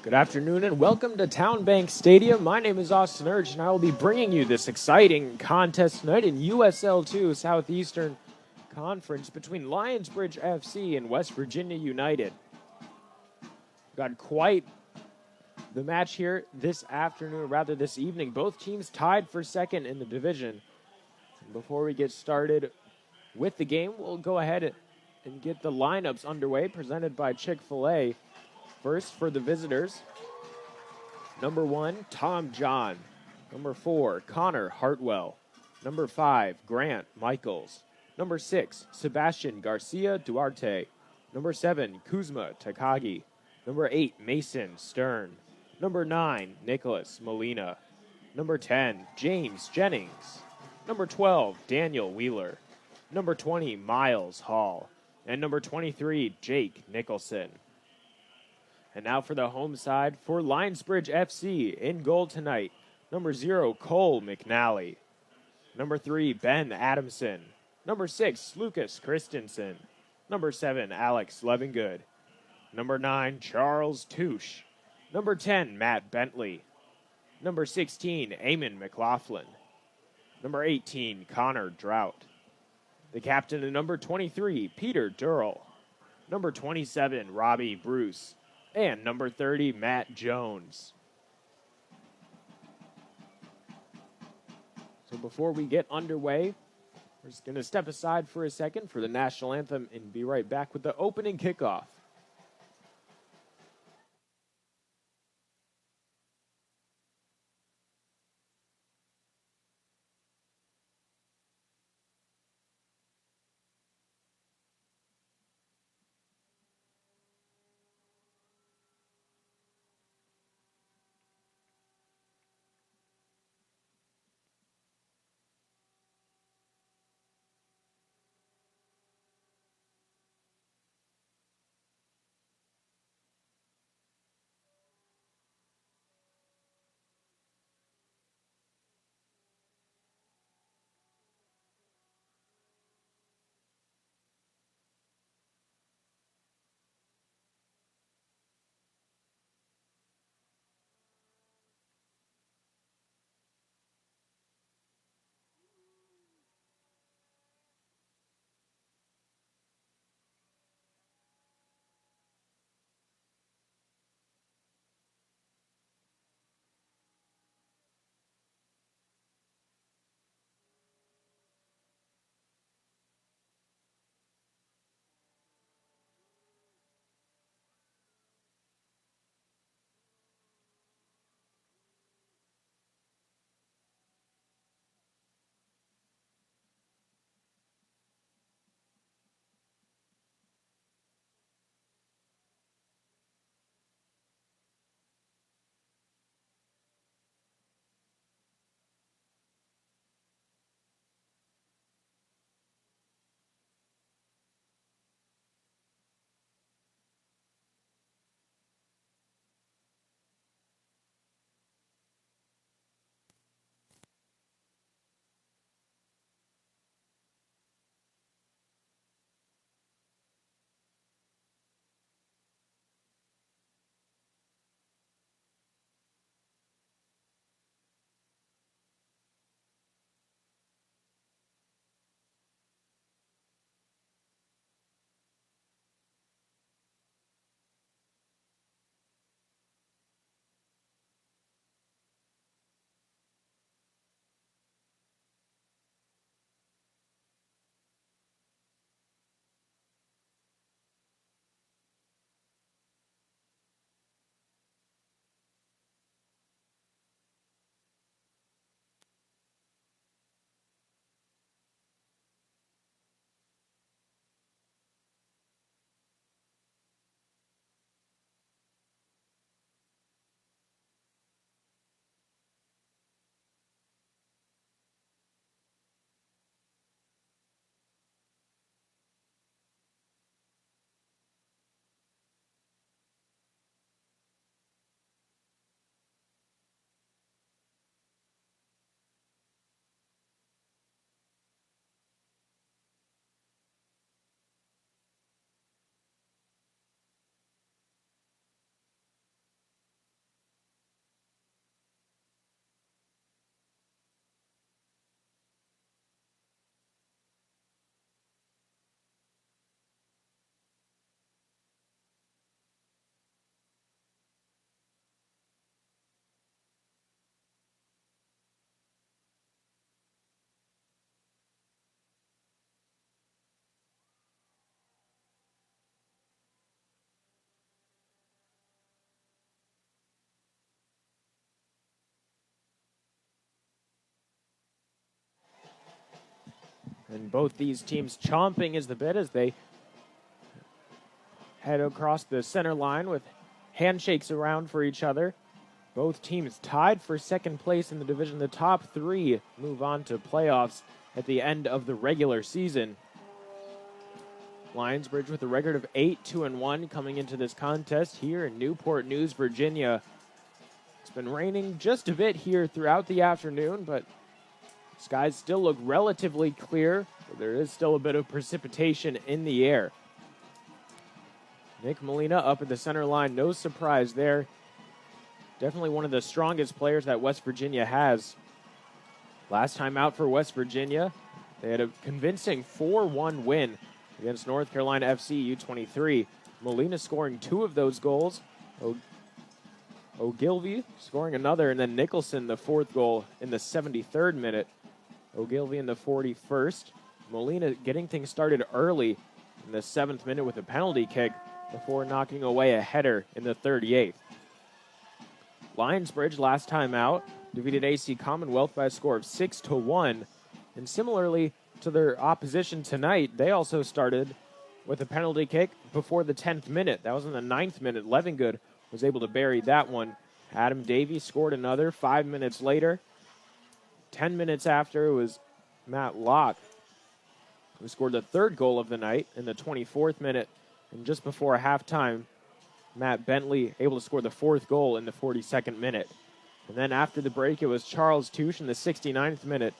Good afternoon and welcome to TowneBank Stadium. My name is Austin Urge and I will be bringing you this exciting contest tonight in USL2 Southeastern Conference between Lionsbridge FC and West Virginia United. Got quite the match here this afternoon, or rather this evening. Both teams tied for second in the division. Before we get started with the game, we'll go ahead and get the lineups underway, presented by Chick-fil-A. First, for the visitors, number 1, Tom John. Number 4, Connor Hartwell. Number 5, Grant Michaels. Number 6, Sebastian Garcia Duarte. Number 7, Kuzma Takagi. Number 8, Mason Stern. Number 9, Nicholas Molina. Number 10, James Jennings. Number 12, Daniel Wheeler. Number 20, Miles Hall. And number 23, Jake Nicholson. And now for the home side for Lionsbridge FC. In goal tonight, number 0, Cole McNally. Number 3, Ben Adamson. Number 6, Lucas Christensen. Number 7, Alex Levengood. Number 9, Charles Touche. Number 10, Matt Bentley. Number 16, Eamon McLaughlin. Number 18, Connor Drought. The captain and number 23, Peter Dearle. Number 27, Robbie Bruce. And number 30, Matt Jones. So before we get underway, we're just going to step aside for a second for the national anthem and be right back with the opening kickoff. And both these teams chomping as the bit as they head across the center line with handshakes around for each other. Both teams tied for second place in the division. The top three move on to playoffs at the end of the regular season. Lionsbridge with a record of 8-2-1 coming into this contest here in Newport News, Virginia. It's been raining just a bit here throughout the afternoon, but skies still look relatively clear. But there is still a bit of precipitation in the air. Nick Molina up at the center line, no surprise there. Definitely one of the strongest players that West Virginia has. Last time out for West Virginia, they had a convincing 4-1 win against North Carolina FC U23. Molina scoring 2 of those goals. Ogilvy scoring another, and then Nicholson the 4th goal in the 73rd minute. Ogilvy in the 41st. Molina getting things started early in the 7th minute with a penalty kick before knocking away a header in the 38th. Lionsbridge, last time out, defeated AC Commonwealth by a score of 6-1. And similarly to their opposition tonight, they also started with a penalty kick before the 10th minute. That was in the 9th minute. Levengood was able to bury that one. Adam Davie scored another 5 minutes later. 10 minutes after, it was McLaughlin who scored the 3rd goal of the night in the 24th minute. And just before halftime, Bentley able to score the 4th goal in the 42nd minute. And then after the break, it was Charles Touche in the 69th minute.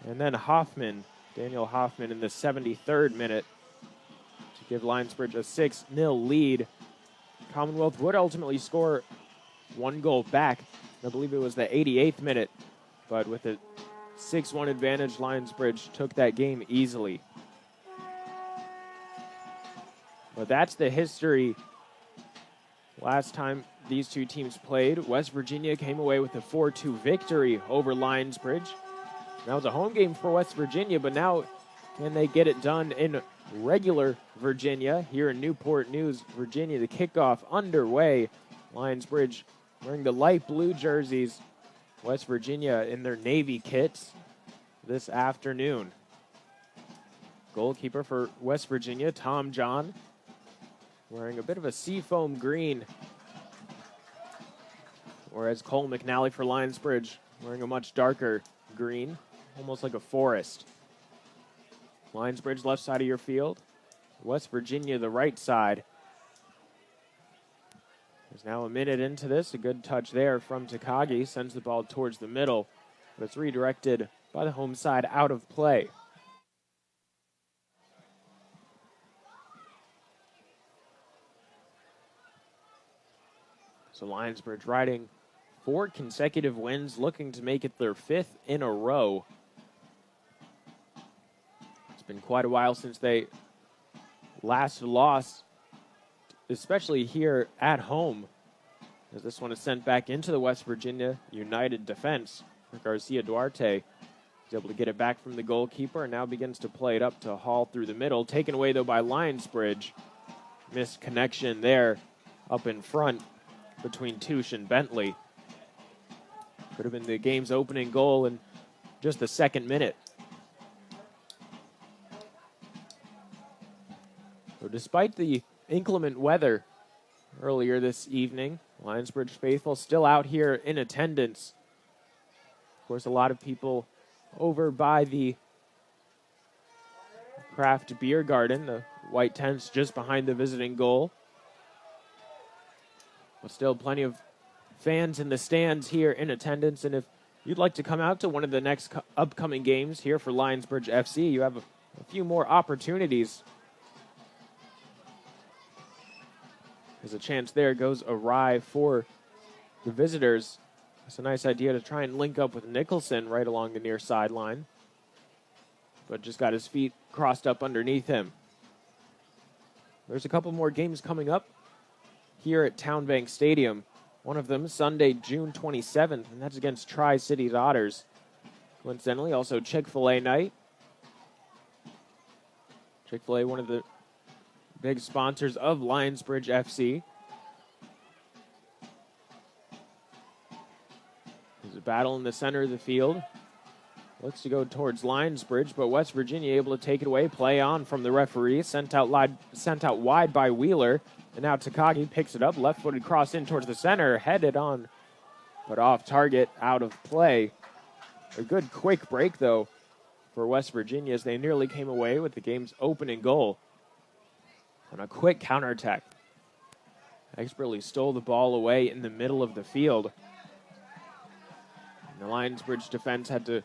And then Daniel Hoffman in the 73rd minute to give Lionsbridge a 6-0 lead. Commonwealth would ultimately score 1 goal back. I believe it was the 88th minute. But with a 6-1 advantage, Lionsbridge took that game easily. But that's the history. Last time these two teams played, West Virginia came away with a 4-2 victory over Lionsbridge. That was a home game for West Virginia, but now can they get it done in regular Virginia here in Newport News, Virginia? The kickoff underway. Lionsbridge wearing the light blue jerseys. West Virginia in their navy kits this afternoon. Goalkeeper for West Virginia, Tom John, wearing a bit of a seafoam green. Whereas Cole McNally for Lionsbridge wearing a much darker green, almost like a forest. Lionsbridge left side of your field. West Virginia the right side. There's now a minute into this. A good touch there from Takagi. Sends the ball towards the middle. But it's redirected by the home side out of play. So Lionsbridge riding 4 consecutive wins, looking to make it their 5th in a row. It's been quite a while since they last lost, especially here at home, as this one is sent back into the West Virginia United defense. Garcia Duarte is able to get it back from the goalkeeper and now begins to play it up to Hall through the middle. Taken away, though, by Lionsbridge. Missed connection there up in front between Touche and Bentley. Could have been the game's opening goal in just the 2nd minute. So despite the inclement weather earlier this evening, Lionsbridge faithful still out here in attendance. Of course, a lot of people over by the craft beer garden, the white tents just behind the visiting goal. But still plenty of fans in the stands here in attendance. And if you'd like to come out to one of the next upcoming games here for Lionsbridge FC, you have a few more opportunities. There's a chance there goes awry for the visitors. It's a nice idea to try and link up with Nicholson right along the near sideline. But just got his feet crossed up underneath him. There's a couple more games coming up here at TowneBank Stadium. One of them Sunday, June 27th, and that's against Tri-Cities Otters. Coincidentally, also Chick-fil-A night. Chick-fil-A, one of the big sponsors of Lionsbridge FC. There's a battle in the center of the field. Looks to go towards Lionsbridge, but West Virginia able to take it away. Play on from the referee. Sent out wide by Wheeler. And now Takagi picks it up. Left-footed cross in towards the center. Headed on, but off target, out of play. A good quick break, though, for West Virginia as they nearly came away with the game's opening goal on a quick counterattack. Expertly stole the ball away in the middle of the field. And the Lionsbridge defense had to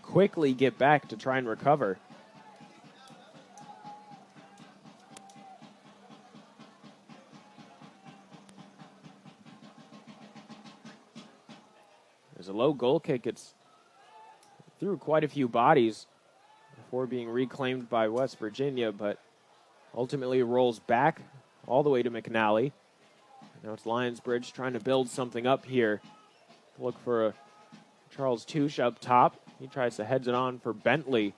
quickly get back to try and recover. There's a low goal kick. It's through quite a few bodies before being reclaimed by West Virginia, but ultimately rolls back all the way to McNally. Now it's Lionsbridge trying to build something up here. Look for a Charles Touche up top. He tries to heads it on for Bentley.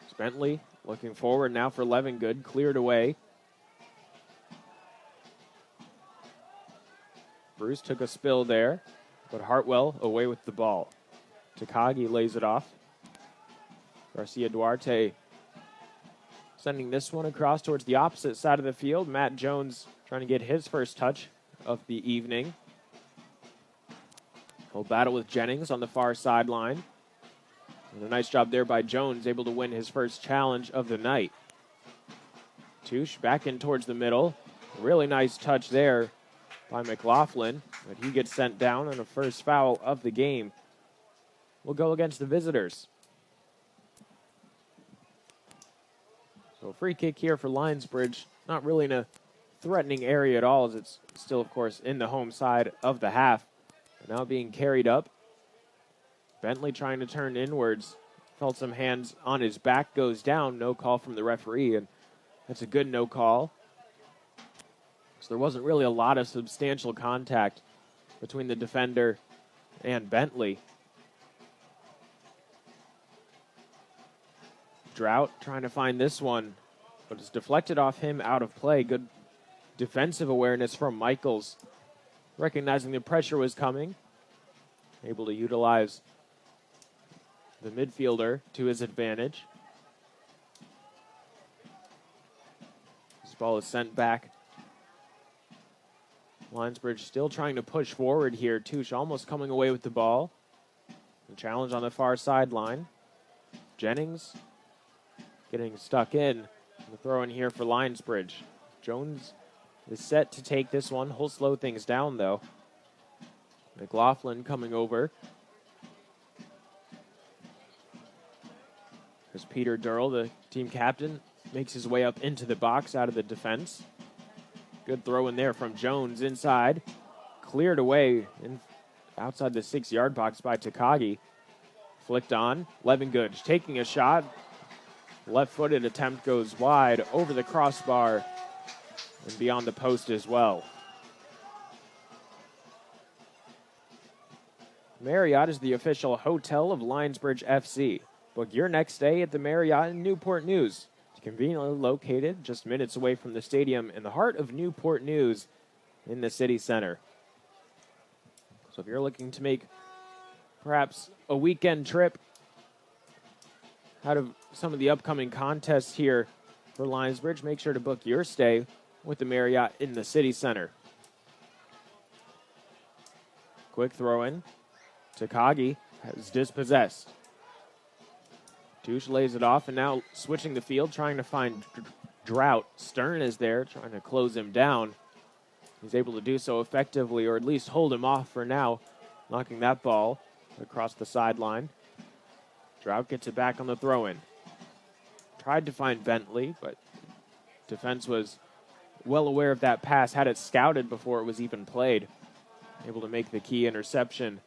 It's Bentley looking forward now for Levengood. Cleared away. Bruce took a spill there, but Hartwell away with the ball. Takagi lays it off. Garcia Duarte sending this one across towards the opposite side of the field. Matt Jones trying to get his first touch of the evening. He'll battle with Jennings on the far sideline. And a nice job there by Jones, able to win his first challenge of the night. Touche back in towards the middle. Really nice touch there by McLaughlin, but he gets sent down on the first foul of the game. Will go against the visitors. So a free kick here for Lionsbridge. Not really in a threatening area at all, as it's still, of course, in the home side of the half. Now being carried up. Bentley trying to turn inwards. Felt some hands on his back, goes down. No call from the referee, and that's a good no call. So there wasn't really a lot of substantial contact between the defender and Bentley. Drought trying to find this one, but it's deflected off him, out of play. Good defensive awareness from Michaels, recognizing the pressure was coming. Able to utilize the midfielder to his advantage. This ball is sent back. Lionsbridge still trying to push forward here. Touche almost coming away with the ball. The challenge on the far sideline. Jennings getting stuck in. The throw in here for Lionsbridge. Jones is set to take this one. He'll slow things down, though. McLaughlin coming over. As Peter Dearle, the team captain, makes his way up into the box out of the defense. Good throw in there from Jones inside. Cleared away outside the 6-yard box by Takagi. Flicked on. Levengood taking a shot. Left-footed attempt goes wide over the crossbar and beyond the post as well. Marriott is the official hotel of Lionsbridge FC. Book your next stay at the Marriott in Newport News. It's conveniently located just minutes away from the stadium in the heart of Newport News in the city center. So if you're looking to make perhaps a weekend trip out of some of the upcoming contests here for Lionsbridge, make sure to book your stay with the Marriott in the city center. Quick throw in. Takagi has dispossessed. Touche lays it off, and now switching the field, trying to find Drought. Stern is there, trying to close him down. He's able to do so effectively, or at least hold him off for now, knocking that ball across the sideline. Drought gets it back on the throw-in. Tried to find Bentley, but defense was well aware of that pass, had it scouted before it was even played. Able to make the key interception.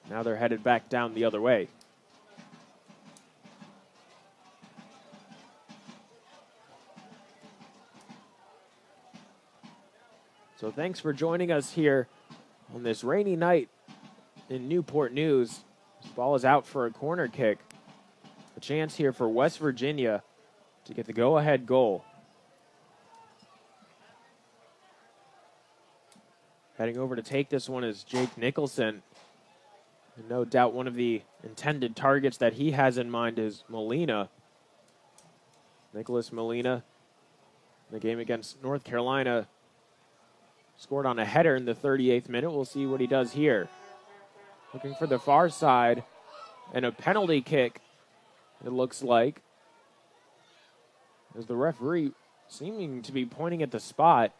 Now they're headed back down the other way. So thanks for joining us here on this rainy night in Newport News. This ball is out for a corner kick. A chance here for West Virginia to get the go-ahead goal. Heading over to take this one is Jake Nicholson. And no doubt one of the intended targets that he has in mind is Molina. Nicholas Molina, in the game against North Carolina, scored on a header in the 38th minute. We'll see what he does here. Looking for the far side and a penalty kick, it looks like. As the referee seeming to be pointing at the spot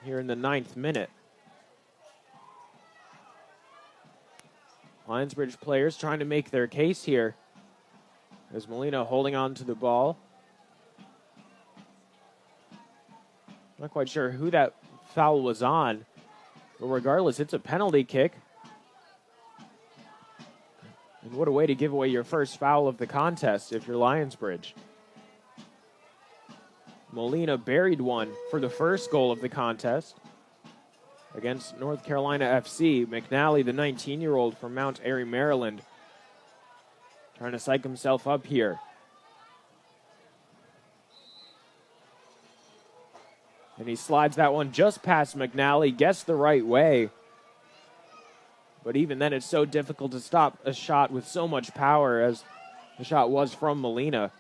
here in the 9th minute. Lionsbridge players trying to make their case here. As Molina holding on to the ball. Not quite sure who that foul was on. But regardless, it's a penalty kick. And what a way to give away your first foul of the contest if you're Lionsbridge. Molina buried one for the first goal of the contest against North Carolina FC. McNally, the 19-year-old from Mount Airy, Maryland, trying to psych himself up here. And he slides that one just past McNally, gets the right way. But even then, it's so difficult to stop a shot with so much power as the shot was from Molina.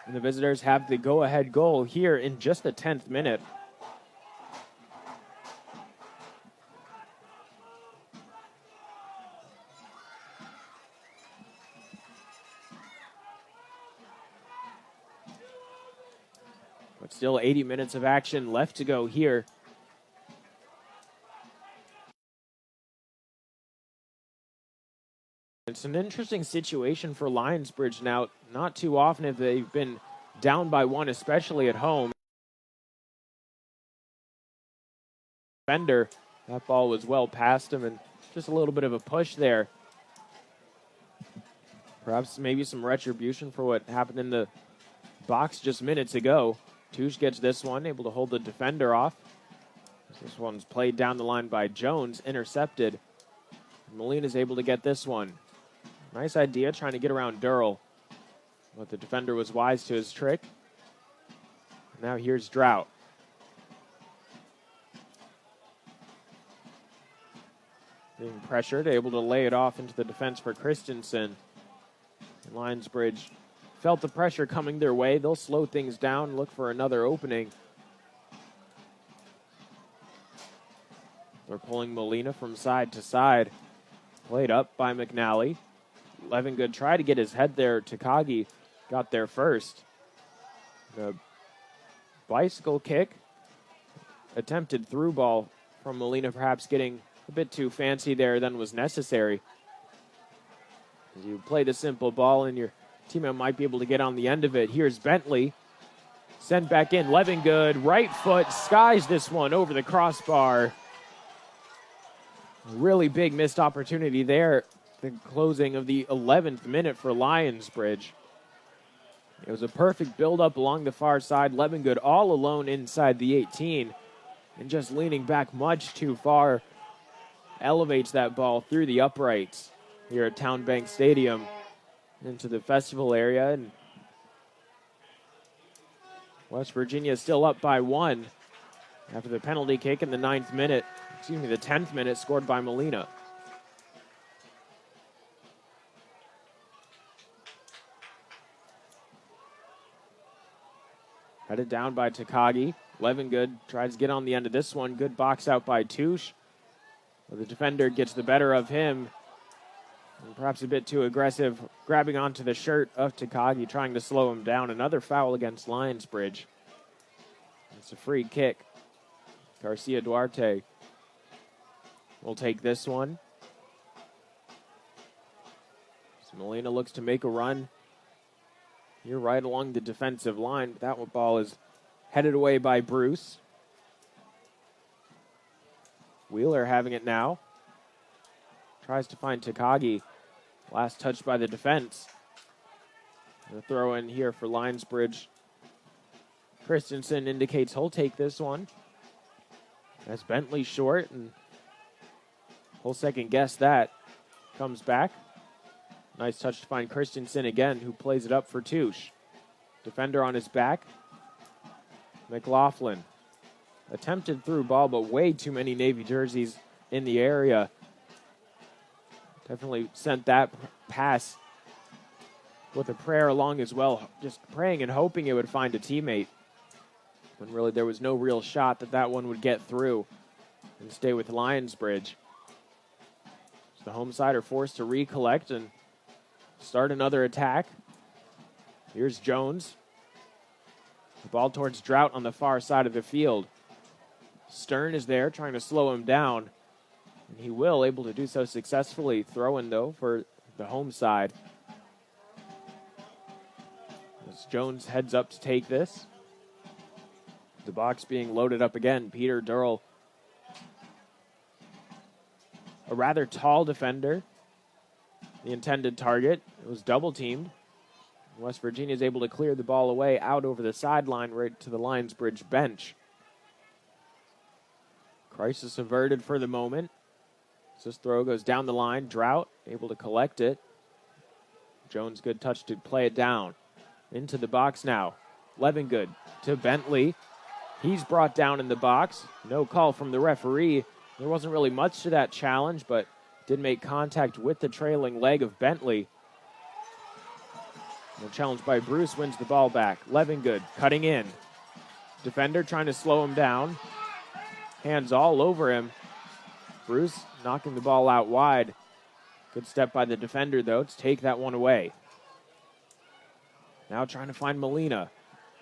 And the visitors have the go-ahead goal here in just the 10th minute. But still 80 minutes of action left to go here. It's an interesting situation for Lionsbridge now. Not too often have they been down by one, especially at home. Defender, that ball was well past him, and just a little bit of a push there. Perhaps maybe some retribution for what happened in the box just minutes ago. Touche gets this one, able to hold the defender off. This one's played down the line by Jones, intercepted. Molina's able to get this one. Nice idea, trying to get around Dearle. But the defender was wise to his trick. Now here's Drought. Being pressured, able to lay it off into the defense for Christensen. And Lionsbridge felt the pressure coming their way. They'll slow things down, look for another opening. They're pulling Molina from side to side. Played up by McNally. Levengood tried to get his head there. Takagi got there first. The bicycle kick. Attempted through ball from Molina, perhaps getting a bit too fancy there than was necessary. As you play the simple ball and your teammate might be able to get on the end of it. Here's Bentley. Sent back in. Levengood, right foot, skies this one over the crossbar. Really big missed opportunity there. The closing of the 11th minute for Lionsbridge. It was a perfect build-up along the far side. Levengood all alone inside the 18. And just leaning back much too far. Elevates that ball through the uprights here at TowneBank Stadium into the festival area. And West Virginia is still up by one after the penalty kick in the 10th minute, scored by Molina. Headed down by Takagi. Levengood tries to get on the end of this one. Good box out by Touche. Well, the defender gets the better of him. And perhaps a bit too aggressive, grabbing onto the shirt of Takagi, trying to slow him down. Another foul against Lionsbridge. It's a free kick. Garcia Duarte will take this one. So Molina looks to make a run. You're right along the defensive line. That ball is headed away by Bruce. Wheeler having it now. Tries to find Takagi. Last touch by the defense. The throw in here for Lionsbridge. Christensen indicates he'll take this one. As Bentley short, and he'll second guess that. Comes back. Nice touch to find Christensen again, who plays it up for Touche. Defender on his back. McLaughlin attempted through ball, but way too many Navy jerseys in the area. Definitely sent that pass with a prayer along as well, just praying and hoping it would find a teammate. When really there was no real shot that one would get through and stay with Lionsbridge. So the home side are forced to recollect and start another attack. Here's Jones. The ball towards Drought on the far side of the field. Stern is there trying to slow him down. And he will, able to do so successfully. Throw-in, though, for the home side. As Jones heads up to take this. The box being loaded up again. Peter Dearle, a rather tall defender. The intended target. It was double-teamed. West Virginia is able to clear the ball away out over the sideline right to the Lionsbridge bench. Crisis averted for the moment. This throw goes down the line. Drought able to collect it. Jones, good touch to play it down. Into the box now. Levengood to Bentley. He's brought down in the box. No call from the referee. There wasn't really much to that challenge, but did make contact with the trailing leg of Bentley. The challenge by Bruce wins the ball back. Levengood cutting in. Defender trying to slow him down. Hands all over him. Bruce knocking the ball out wide. Good step by the defender, though, to take that one away. Now trying to find Molina.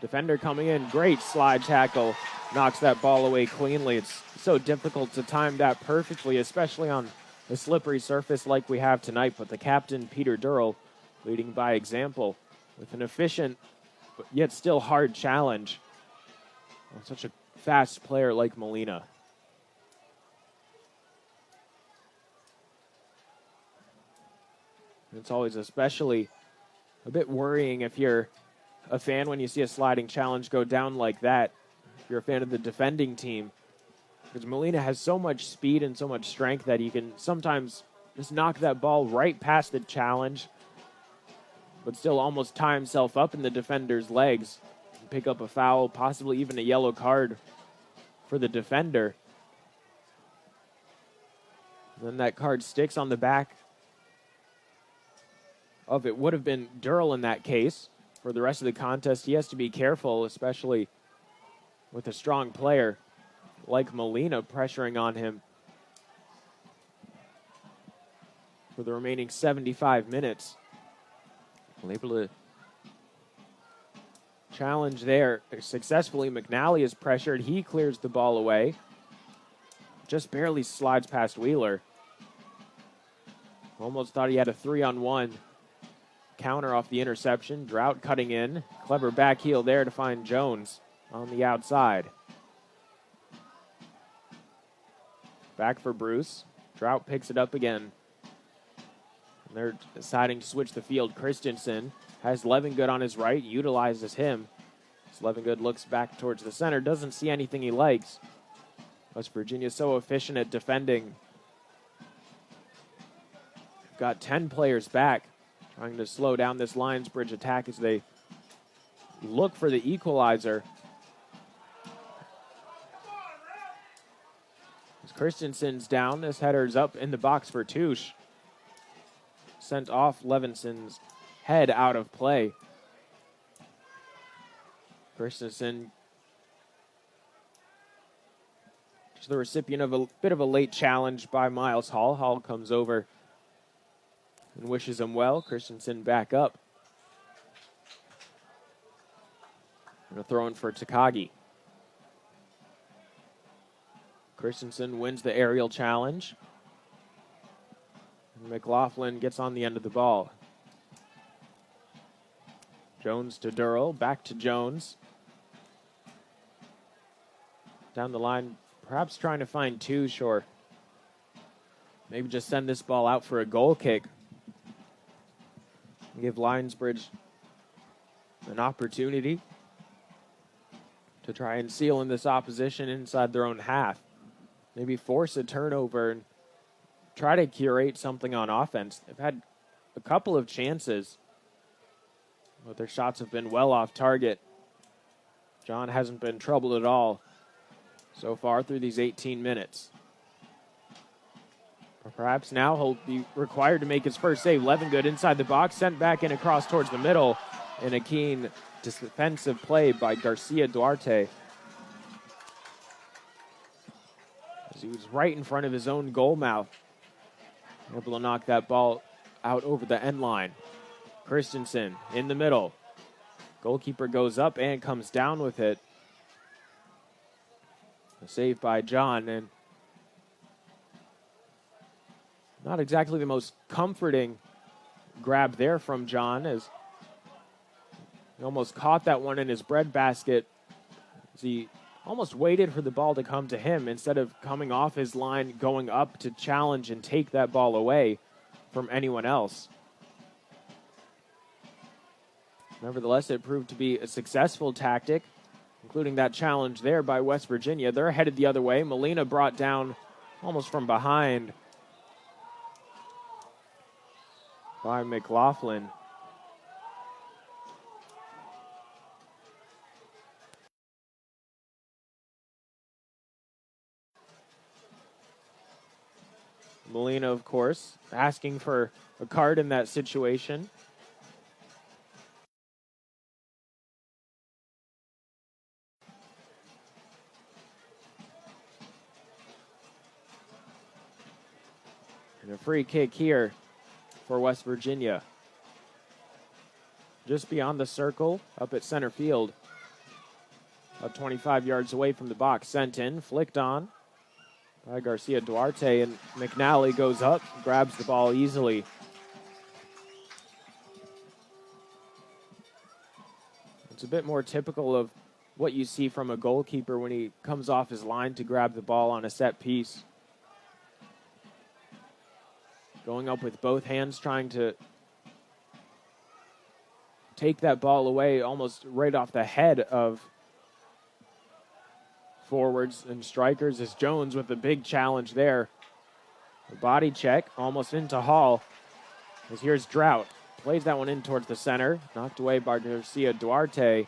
Defender coming in. Great slide tackle. Knocks that ball away cleanly. It's so difficult to time that perfectly, especially on a slippery surface like we have tonight. But the captain, Peter Dearle, leading by example with an efficient but yet still hard challenge on such a fast player like Molina. It's always especially a bit worrying if you're a fan when you see a sliding challenge go down like that. If you're a fan of the defending team, because Molina has so much speed and so much strength that he can sometimes just knock that ball right past the challenge, but still almost tie himself up in the defender's legs and pick up a foul, possibly even a yellow card for the defender. And then that card sticks on the back of it. Would have been Dearle in that case. For the rest of the contest, he has to be careful, especially with a strong player like Molina pressuring on him for the remaining 75 minutes. Well, able to challenge there successfully. McNally is pressured. He clears the ball away. Just barely slides past Wheeler. Almost thought he had a 3-on-1 counter off the interception. Drought cutting in. Clever back heel there to find Jones on the outside. Back for Bruce. Drought picks it up again. And they're deciding to switch the field. Christensen has Levengood on his right, utilizes him. As Levengood looks back towards the center, doesn't see anything he likes. West Virginia so efficient at defending. Got 10 players back, trying to slow down this Lionsbridge attack as they look for the equalizer. As Christensen's down, this header's up in the box for Touche. Sent off Levinson's head out of play. Christensen, just the recipient of a bit of a late challenge by Miles Hall. Hall comes over and wishes him well. Christensen back up. And a throw in for Takagi. Christensen wins the aerial challenge. And McLaughlin gets on the end of the ball. Jones to Dearle, back to Jones. Down the line, perhaps trying to find Touche or maybe just send this ball out for a goal kick. Give Lionsbridge an opportunity to try and seal in this opposition inside their own half. Maybe force a turnover and try to curate something on offense. They've had a couple of chances, but their shots have been well off target. John hasn't been troubled at all so far through these 18 minutes. Perhaps now he'll be required to make his first save. Levengood inside the box, sent back in across towards the middle, and a keen defensive play by Garcia Duarte. As he was right in front of his own goal mouth, able to knock that ball out over the end line. Christensen in the middle. Goalkeeper goes up and comes down with it. A save by John, and not exactly the most comforting grab there from John, as he almost caught that one in his breadbasket as he almost waited for the ball to come to him instead of coming off his line, going up to challenge and take that ball away from anyone else. Nevertheless, it proved to be a successful tactic, including that challenge there by West Virginia. They're headed the other way. Molina brought down almost from behind by McLaughlin. Molina, of course, asking for a card in that situation. And a free kick here for West Virginia. Just beyond the circle, up at center field. About 25 yards away from the box. Sent in, flicked on by Garcia Duarte, and McNally goes up, grabs the ball easily. It's a bit more typical of what you see from a goalkeeper when he comes off his line to grab the ball on a set piece. Going up with both hands, trying to take that ball away almost right off the head of forwards and strikers, as Jones with a big challenge there. A body check, almost into Hall. As here's Drought. Plays that one in towards the center. Knocked away by Garcia Duarte.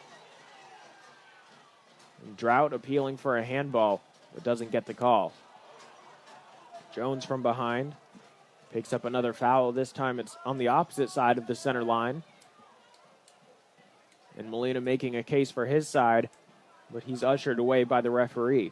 And Drought appealing for a handball, but doesn't get the call. Jones from behind. Picks up another foul. This time it's on the opposite side of the center line. And Molina making a case for his side, but he's ushered away by the referee.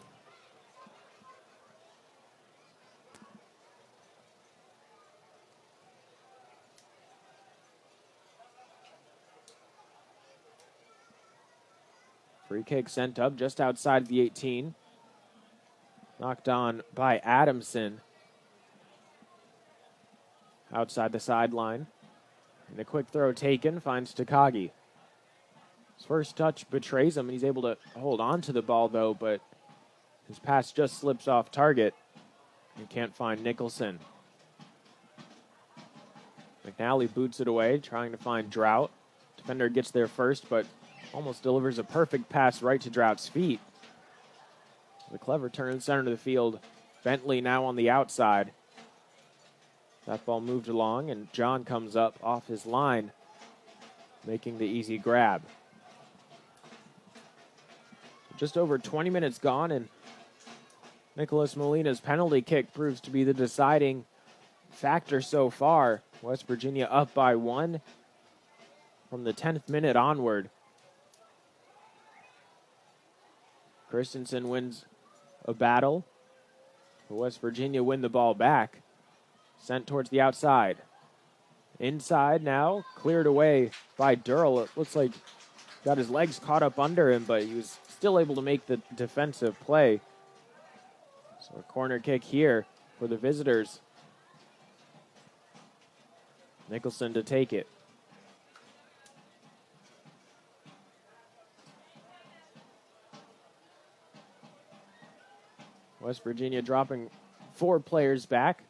Free kick sent up just outside the 18. Knocked on by Adamson. Outside the sideline. And a quick throw taken, finds Takagi. His first touch betrays him, and he's able to hold on to the ball, though, but his pass just slips off target. He can't find Nicholson. McNally boots it away, trying to find Drought. Defender gets there first, but almost delivers a perfect pass right to Drought's feet. The clever turn in center of the field. Bentley now on the outside. That ball moved along, and John comes up off his line, making the easy grab. Just over 20 minutes gone, and Nicholas Molina's penalty kick proves to be the deciding factor so far. West Virginia up by 1 from the 10th minute onward. Christensen wins a battle. West Virginia win the ball back. Sent towards the outside. Inside now, cleared away by Dearle. It looks like got his legs caught up under him, but he was still able to make the defensive play. So a corner kick here for the visitors. Nicholson to take it. West Virginia dropping 4 players back.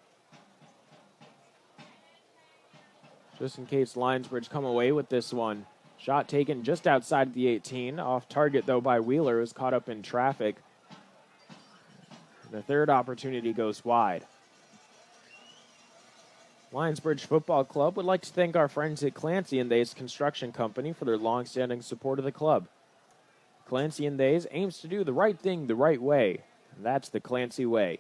Just in case Lionsbridge come away with this one. Shot taken just outside the 18. Off target, though, by Wheeler, who was caught up in traffic. And the third opportunity goes wide. Lionsbridge Football Club would like to thank our friends at Clancy & Thay's Construction Company for their long-standing support of the club. Clancy & Thay's aims to do the right thing the right way. And that's the Clancy way.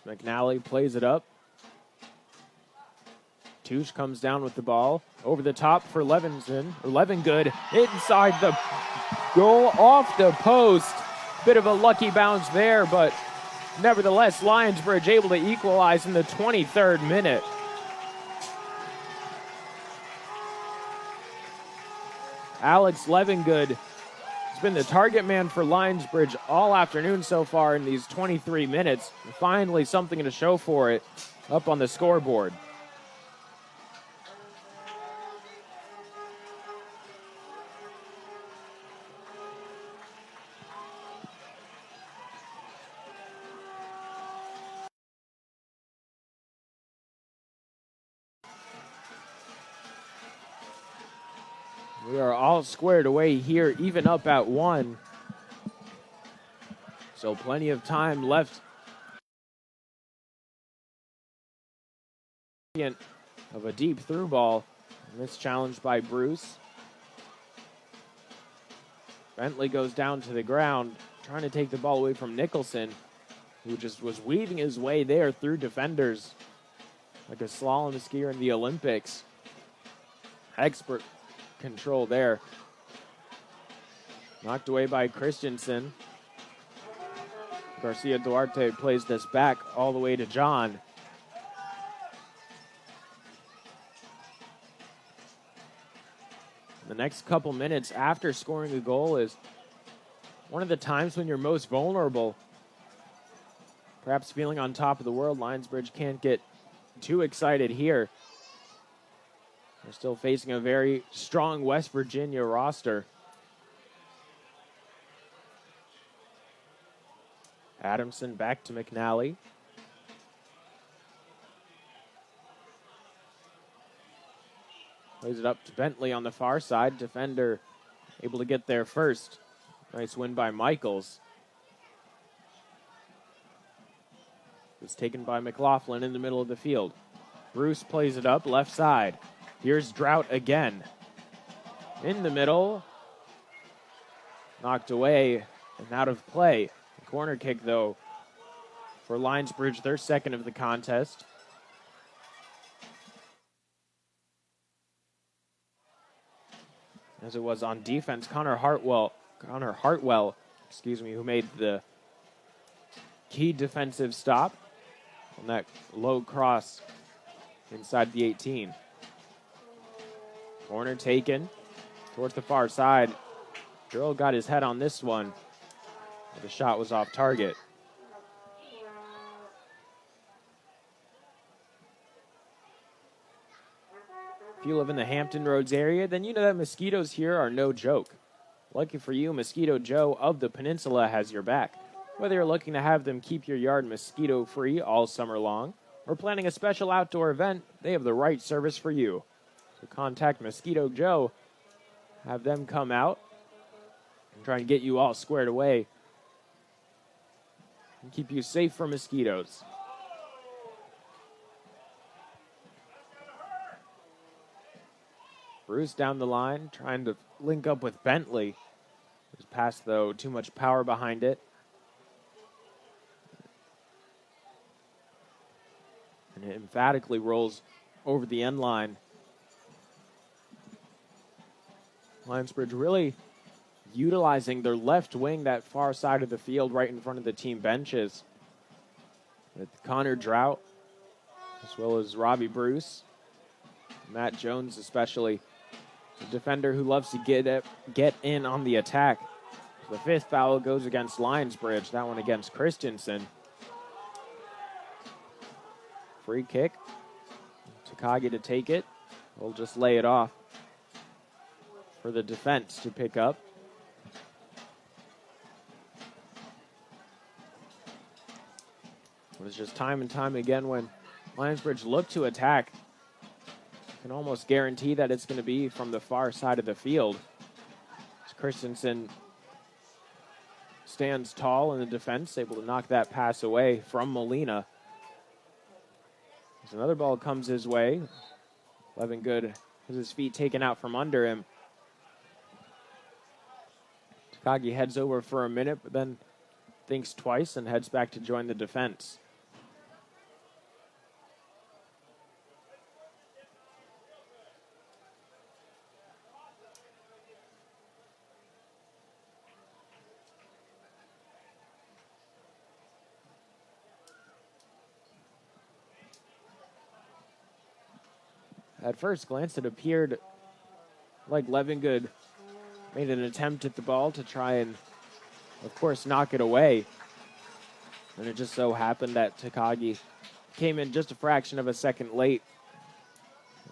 McNally plays it up. Touche comes down with the ball. Over the top for Levengood. Inside the goal, off the post. Bit of a lucky bounce there, but nevertheless, Lionsbridge able to equalize in the 23rd minute. Alex Levengood has been the target man for Lionsbridge all afternoon so far in these 23 minutes. Finally something to show for it up on the scoreboard. We are all squared away here, even up at 1. So plenty of time left of a deep through ball. Mischallenged by Bruce. Bentley goes down to the ground, trying to take the ball away from Nicholson, who just was weaving his way there through defenders like a slalom skier in the Olympics. Expert control there. Knocked away by Christensen. Garcia Duarte plays this back all the way to John. The next couple minutes after scoring a goal is one of the times when you're most vulnerable. Perhaps feeling on top of the world, Lionsbridge can't get too excited here. They're still facing a very strong West Virginia roster. Adamson back to McNally. Plays it up to Bentley on the far side. Defender able to get there first. Nice win by Michaels. It's taken by McLaughlin in the middle of the field. Bruce plays it up left side. Here's Drought again. In the middle. Knocked away and out of play. A corner kick, though, for Lionsbridge, their second of the contest. As it was on defense, Connor Hartwell, who made the key defensive stop on that low cross inside the 18. Corner taken towards the far side. Dearle got his head on this one, but the shot was off target. If you live in the Hampton Roads area, then you know that mosquitoes here are no joke. Lucky for you, Mosquito Joe of the Peninsula has your back. Whether you're looking to have them keep your yard mosquito-free all summer long, or planning a special outdoor event, they have the right service for you. So contact Mosquito Joe, have them come out, and try and get you all squared away, and keep you safe from mosquitoes. Bruce down the line, trying to link up with Bentley. His pass, though, too much power behind it. And it emphatically rolls over the end line. Lionsbridge really utilizing their left wing, that far side of the field, right in front of the team benches. With Connor Drought, as well as Robbie Bruce. Matt Jones especially. A defender who loves to get in on the attack. The fifth foul goes against Lionsbridge. That one against Christensen. Free kick. Takagi to take it. We'll just lay it off for the defense to pick up. It was just time and time again when Lionsbridge looked to attack. Can almost guarantee that it's going to be from the far side of the field. As Christensen stands tall in the defense, able to knock that pass away from Molina. As another ball comes his way, Levengood has his feet taken out from under him. Takagi heads over for a minute, but then thinks twice and heads back to join the defense. At first glance, it appeared like Levengood made an attempt at the ball to try and, of course, knock it away. And it just so happened that Takagi came in just a fraction of a second late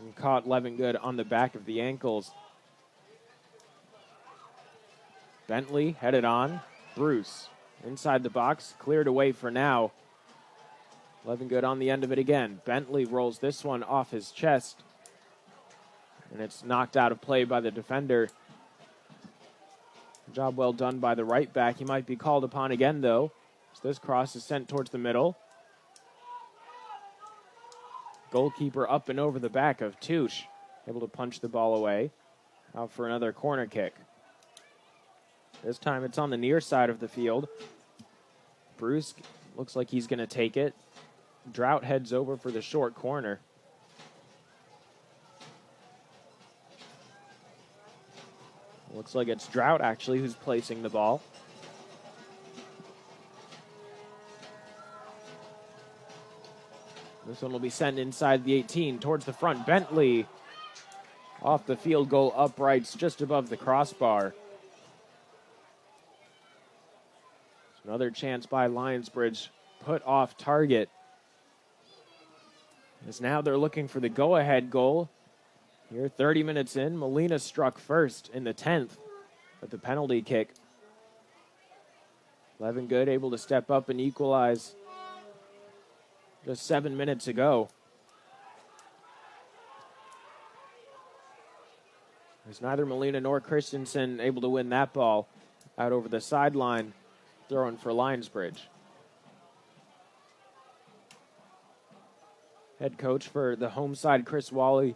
and caught Levengood on the back of the ankles. Bentley headed on. Bruce inside the box, cleared away for now. Levengood on the end of it again. Bentley rolls this one off his chest, and it's knocked out of play by the defender. Job well done by the right back. He might be called upon again, though. So this cross is sent towards the middle. Goalkeeper up and over the back of Touche, able to punch the ball away. Out for another corner kick. This time it's on the near side of the field. Bruce looks like he's going to take it. Drought heads over for the short corner. Looks like it's Drought, actually, who's placing the ball. This one will be sent inside the 18 towards the front. Bentley off the field goal uprights just above the crossbar. Another chance by Lionsbridge put off target. As now they're looking for the go-ahead goal. Here, 30 minutes in, Molina struck first in the 10th with the penalty kick. Levengood able to step up and equalize just 7 minutes ago. There's neither Molina nor Christensen able to win that ball out over the sideline, throwing for Lionsbridge. Head coach for the home side, Chris Wally,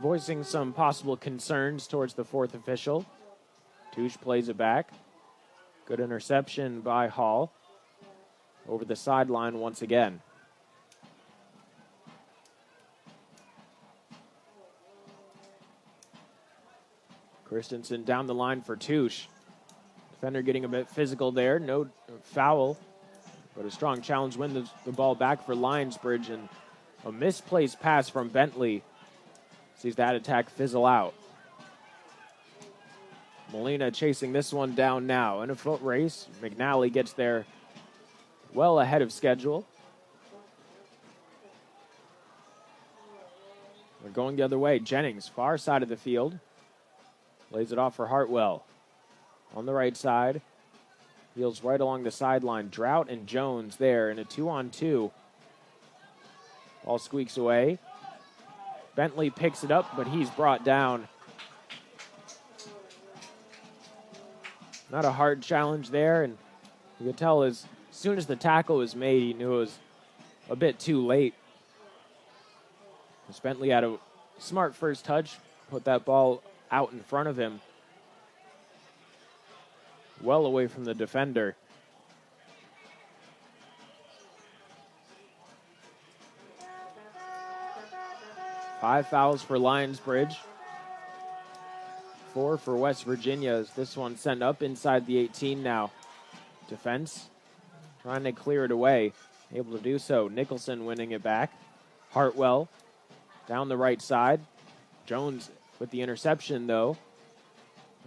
voicing some possible concerns towards the fourth official. Touche plays it back. Good interception by Hall. Over the sideline once again. Christensen down the line for Touche. Defender getting a bit physical there. No foul, but a strong challenge wins the ball back for Lionsbridge, and a misplaced pass from Bentley sees that attack fizzle out. Molina chasing this one down now. In a foot race, McNally gets there well ahead of schedule. We're going the other way. Jennings, far side of the field. Lays it off for Hartwell. On the right side. Heels right along the sideline. Drought and Jones there in a 2-on-2. Ball squeaks away. Bentley picks it up, but he's brought down. Not a hard challenge there, and you could tell as soon as the tackle was made, he knew it was a bit too late. Bentley had a smart first touch, put that ball out in front of him, well away from the defender. Five fouls for Lionsbridge. 4 for West Virginia as this one sent up inside the 18 now. Defense trying to clear it away. Able to do so. Nicholson winning it back. Hartwell down the right side. Jones with the interception, though.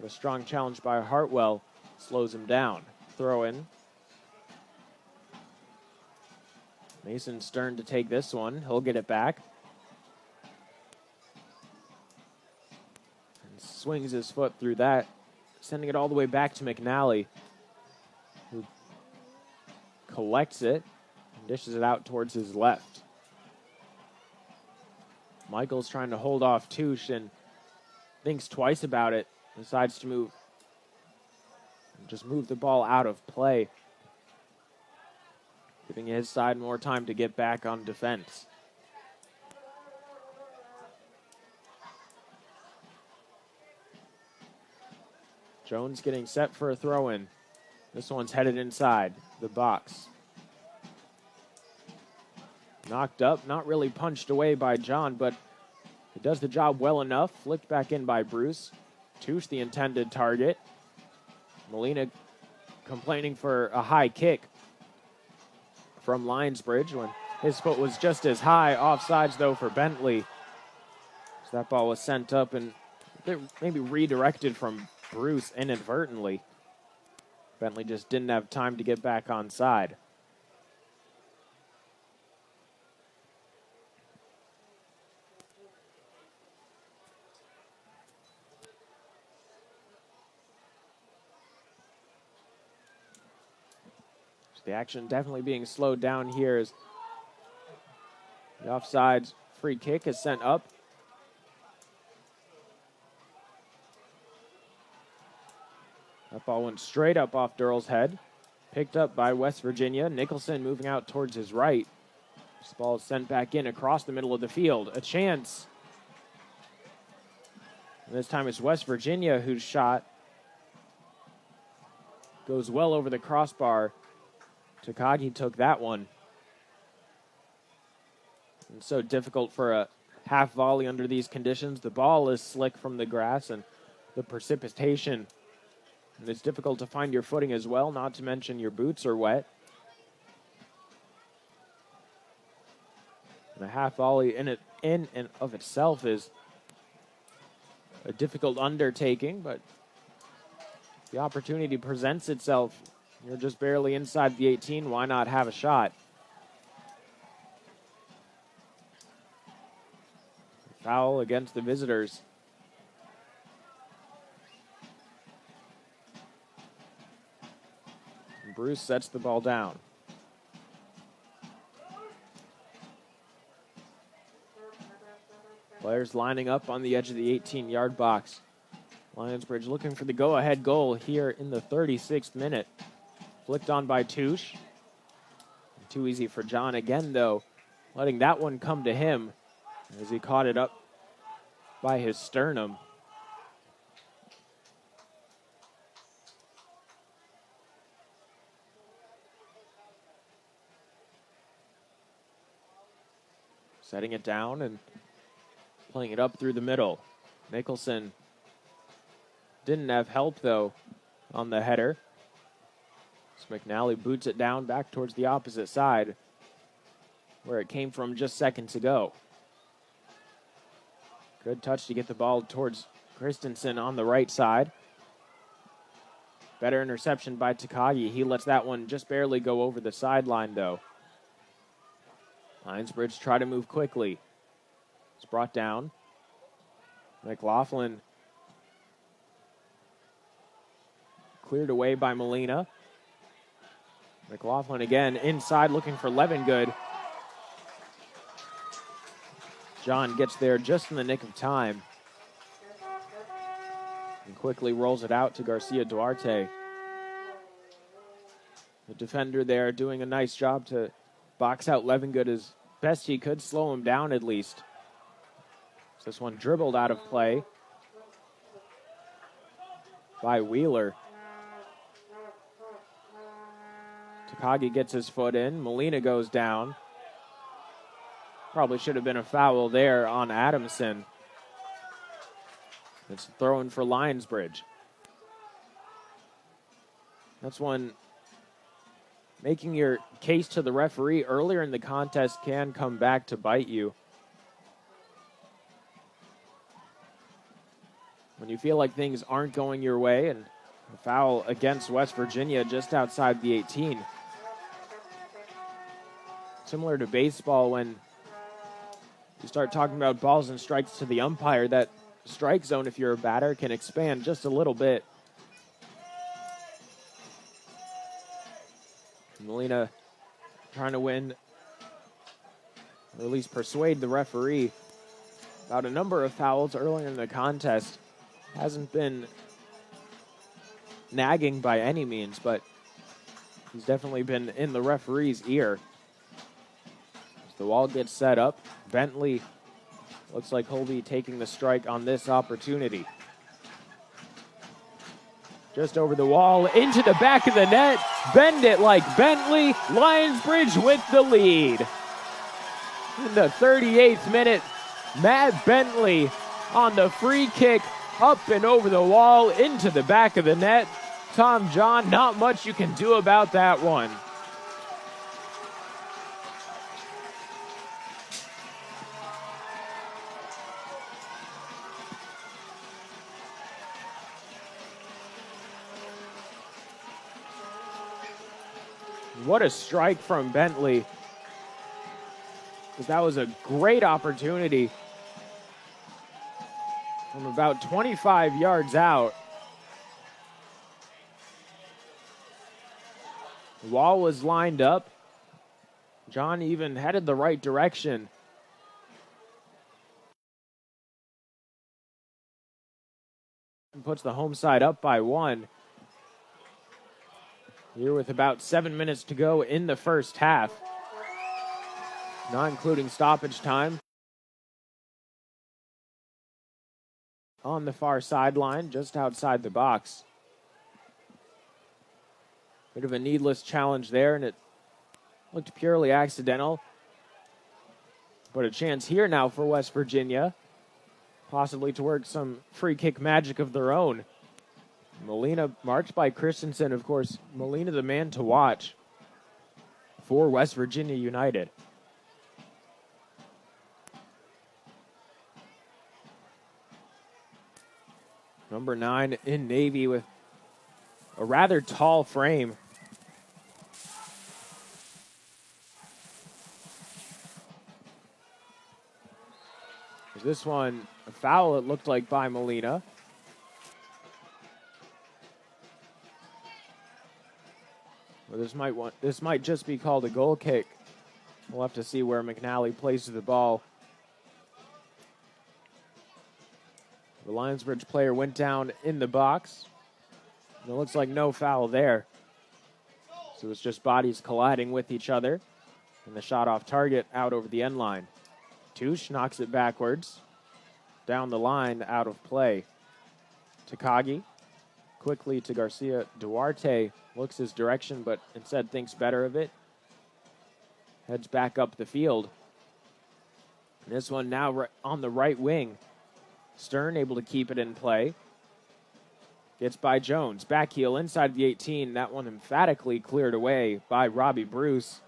A strong challenge by Hartwell slows him down. Throw in. Mason Stern to take this one. He'll get it back. And swings his foot through that, sending it all the way back to McNally, who collects it and dishes it out towards his left. Michael's trying to hold off Touche and thinks twice about it. Decides to move the ball out of play, giving his side more time to get back on defense. Jones getting set for a throw-in. This one's headed inside the box. Knocked up, not really punched away by John, but it does the job well enough. Flipped back in by Bruce. Touche the intended target. Molina complaining for a high kick from Lionsbridge when his foot was just as high. Offsides, though, for Bentley. So that ball was sent up and maybe redirected from Bruce inadvertently. Bentley just didn't have time to get back onside. The action definitely being slowed down here as the offsides free kick is sent up. That ball went straight up off Dearle's head. Picked up by West Virginia. Nicholson moving out towards his right. This ball is sent back in across the middle of the field. A chance. And this time it's West Virginia whose shot goes well over the crossbar. Takagi took that one. It's so difficult for a half volley under these conditions. The ball is slick from the grass and the precipitation. And it's difficult to find your footing as well, not to mention your boots are wet. And a half volley in and of itself is a difficult undertaking, but the opportunity presents itself. You're just barely inside the 18. Why not have a shot? Foul against the visitors. And Bruce sets the ball down. Players lining up on the edge of the 18-yard box. Lionsbridge looking for the go-ahead goal here in the 36th minute. Flicked on by Touche. Too easy for John again, though. Letting that one come to him as he caught it up by his sternum. Setting it down and playing it up through the middle. Nicholson didn't have help, though, on the header. So McNally boots it down back towards the opposite side where it came from just seconds ago. Good touch to get the ball towards Christensen on the right side. Better interception by Takagi. He lets that one just barely go over the sideline, though. Lionsbridge try to move quickly. It's brought down. McLaughlin cleared away by Molina. McLaughlin again inside looking for Levengood. John gets there just in the nick of time. And quickly rolls it out to Garcia Duarte. The defender there doing a nice job to box out Levengood as best he could, slow him down at least. So this one dribbled out of play by Wheeler. Takagi gets his foot in. Molina goes down. Probably should have been a foul there on Adamson. It's thrown for Lionsbridge. That's one making your case to the referee earlier in the contest can come back to bite you. When you feel like things aren't going your way, and a foul against West Virginia just outside the 18. Similar to baseball, when you start talking about balls and strikes to the umpire, that strike zone, if you're a batter, can expand just a little bit. Molina trying to win, or at least persuade the referee about a number of fouls earlier in the contest. Hasn't been nagging by any means, but he's definitely been in the referee's ear. As the wall gets set up, Bentley looks like he'll be taking the strike on this opportunity. Just over the wall, into the back of the net. Bend it like Bentley. Lionsbridge with the lead. In the 38th minute, Matt Bentley on the free kick, up and over the wall, into the back of the net. Tom John, not much you can do about that one. What a strike from Bentley. Because that was a great opportunity from about 25 yards out. The wall was lined up. John even headed the right direction. And puts the home side up by 1. Here with about 7 minutes to go in the first half, not including stoppage time. On the far sideline, just outside the box. Bit of a needless challenge there, and it looked purely accidental. But a chance here now for West Virginia, possibly to work some free kick magic of their own. Molina marked by Christensen, of course. Molina the man to watch for West Virginia United. Number 9 in navy with a rather tall frame. This one, a foul it looked like by Molina. Well, this might just be called a goal kick. We'll have to see where McNally places the ball. The Lionsbridge player went down in the box. And it looks like no foul there. So it's just bodies colliding with each other. And the shot off target out over the end line. Touche knocks it backwards. Down the line, out of play. Takagi. Quickly to Garcia. Duarte looks his direction, but instead thinks better of it. Heads back up the field. And this one now on the right wing. Stern able to keep it in play. Gets by Jones. Back heel inside the 18. That one emphatically cleared away by Robbie Bruce.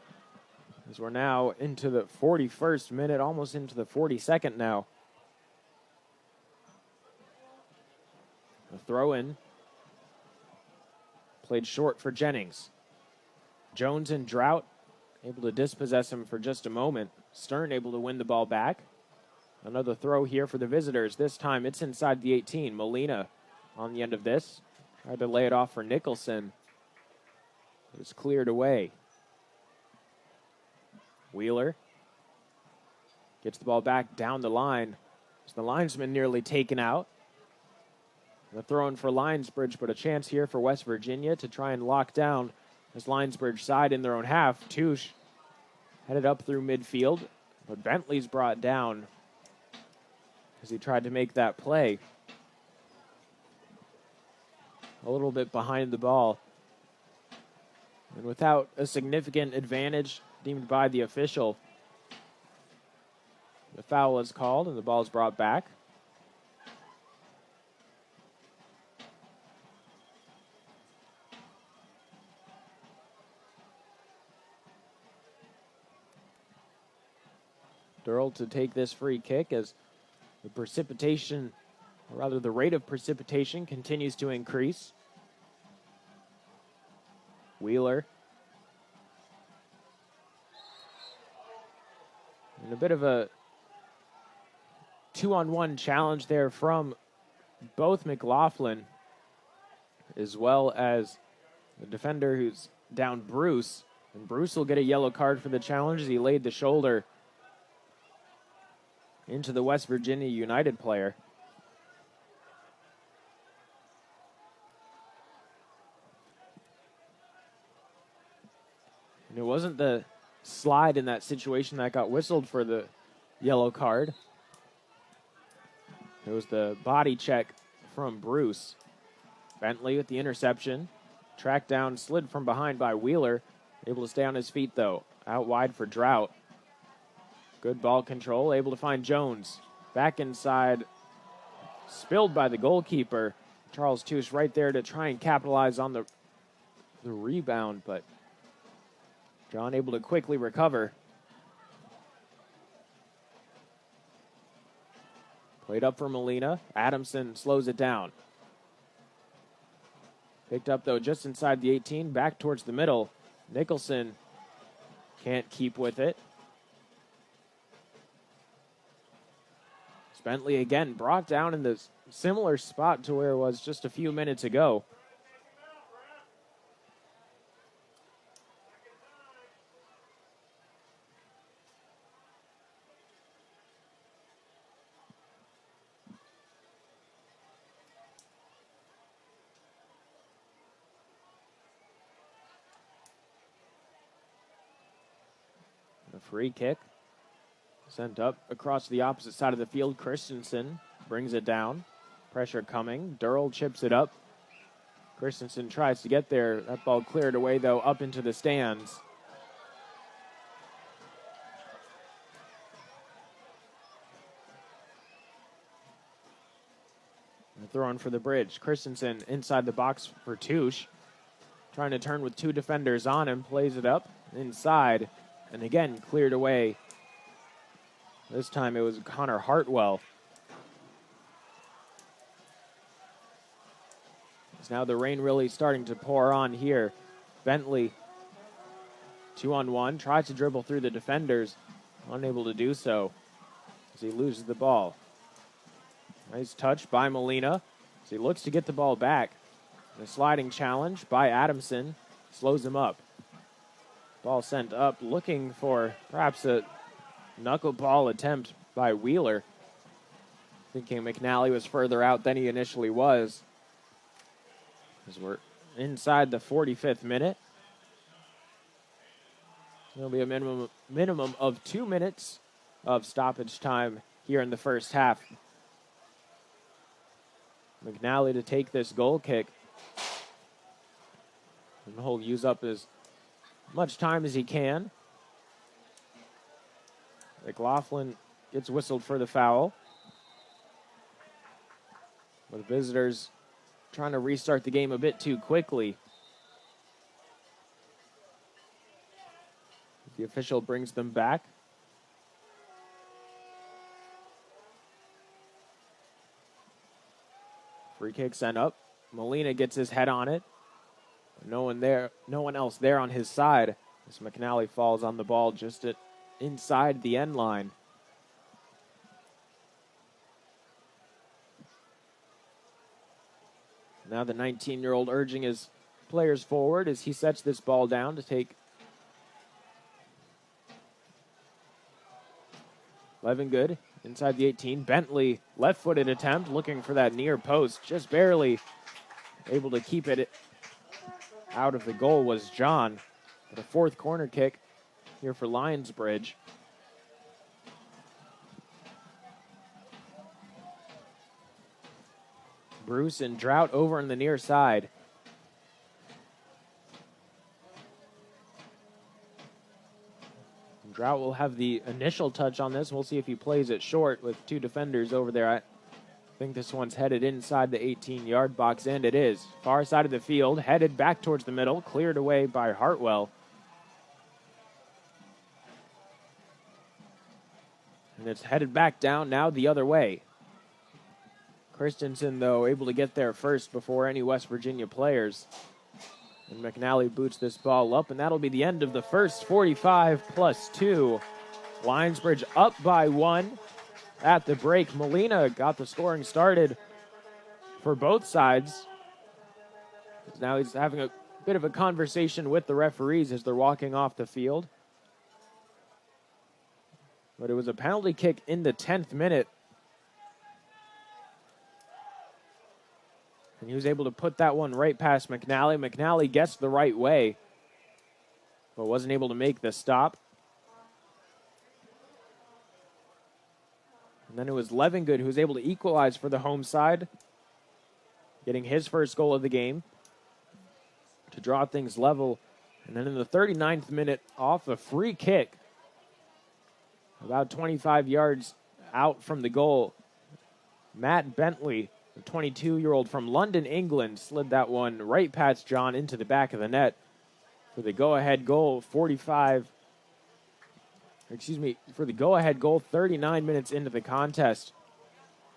As we're now into the 41st minute, almost into the 42nd now. A throw in. Played short for Jennings. Jones and Drought able to dispossess him for just a moment. Stern able to win the ball back. Another throw here for the visitors. This time it's inside the 18. Molina on the end of this. Tried to lay it off for Nicholson. It was cleared away. Wheeler gets the ball back down the line. As the linesman nearly taken out. The throw in for Lionsbridge, but a chance here for West Virginia to try and lock down this Lionsbridge side in their own half. Touche headed up through midfield, but Bentley's brought down as he tried to make that play. A little bit behind the ball. And without a significant advantage deemed by the official, the foul is called and the ball is brought back. Dearle to take this free kick as the precipitation, or rather the rate of precipitation, continues to increase. Wheeler. And a bit of a 2-on-1 challenge there from both McLaughlin, as well as the defender who's down Bruce. And Bruce will get a yellow card for the challenge as he laid the shoulder into the West Virginia United player. And it wasn't the slide in that situation that got whistled for the yellow card. It was the body check from Bruce. Bentley with the interception. Tracked down, slid from behind by Wheeler. Able to stay on his feet, though. Out wide for Drought. Good ball control. Able to find Jones. Back inside. Spilled by the goalkeeper. Charles Touche right there to try and capitalize on the rebound, but John able to quickly recover. Played up for Molina. Adamson slows it down. Picked up, though, just inside the 18. Back towards the middle. Nicholson can't keep with it. Bentley again brought down in the similar spot to where it was just a few minutes ago. A free kick. Sent up across the opposite side of the field. Christensen brings it down. Pressure coming. Dearle chips it up. Christensen tries to get there. That ball cleared away, though, up into the stands. Throwing for the bridge. Christensen inside the box for Touche. Trying to turn with two defenders on him. Plays it up inside. And again, cleared away. This time it was Connor Hartwell. It's now the rain really starting to pour on here. Bentley, 2-on-1, tries to dribble through the defenders. Unable to do so as he loses the ball. Nice touch by Molina as he looks to get the ball back. A sliding challenge by Adamson slows him up. Ball sent up, looking for perhaps a knuckleball attempt by Wheeler. Thinking McNally was further out than he initially was. As we're inside the 45th minute. There'll be a minimum of 2 minutes of stoppage time here in the first half. McNally to take this goal kick. And he'll use up as much time as he can. McLaughlin gets whistled for the foul. But the visitors trying to restart the game a bit too quickly. The official brings them back. Free kick sent up. Molina gets his head on it. No one else there on his side. As McNally falls on the ball just inside the end line. Now the 19-year-old urging his players forward as he sets this ball down to take Levengood inside the 18. Bentley, left-footed attempt, looking for that near post. Just barely able to keep it out of the goal was John. But a fourth corner kick here for Lionsbridge. Bruce and Drought over on the near side. Drought will have the initial touch on this. We'll see if he plays it short with two defenders over there. I think this one's headed inside the 18-yard box, and it is. Far side of the field, headed back towards the middle, cleared away by Hartwell. And it's headed back down now the other way. Christensen, though, able to get there first before any West Virginia players. And McNally boots this ball up, and that'll be the end of the first 45 plus 2. Lionsbridge up by 1 at the break. Molina got the scoring started for both sides. Now he's having a bit of a conversation with the referees as they're walking off the field. But it was a penalty kick in the 10th minute. And he was able to put that one right past McNally. McNally guessed the right way, but wasn't able to make the stop. And then it was Levengood who was able to equalize for the home side. getting his first goal of the game to draw things level. And then in the 39th minute, off a free kick, about 25 yards out from the goal, Matt Bentley, the 22-year-old from London, England, slid that one right past John into the back of the net for the go-ahead goal, for the go-ahead goal 39 minutes into the contest.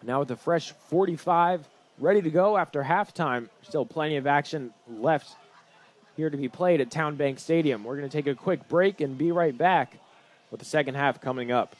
Now with a fresh 45 ready to go after halftime. Still plenty of action left here to be played at TowneBank Stadium. We're going to take a quick break and be right back with the second half coming up.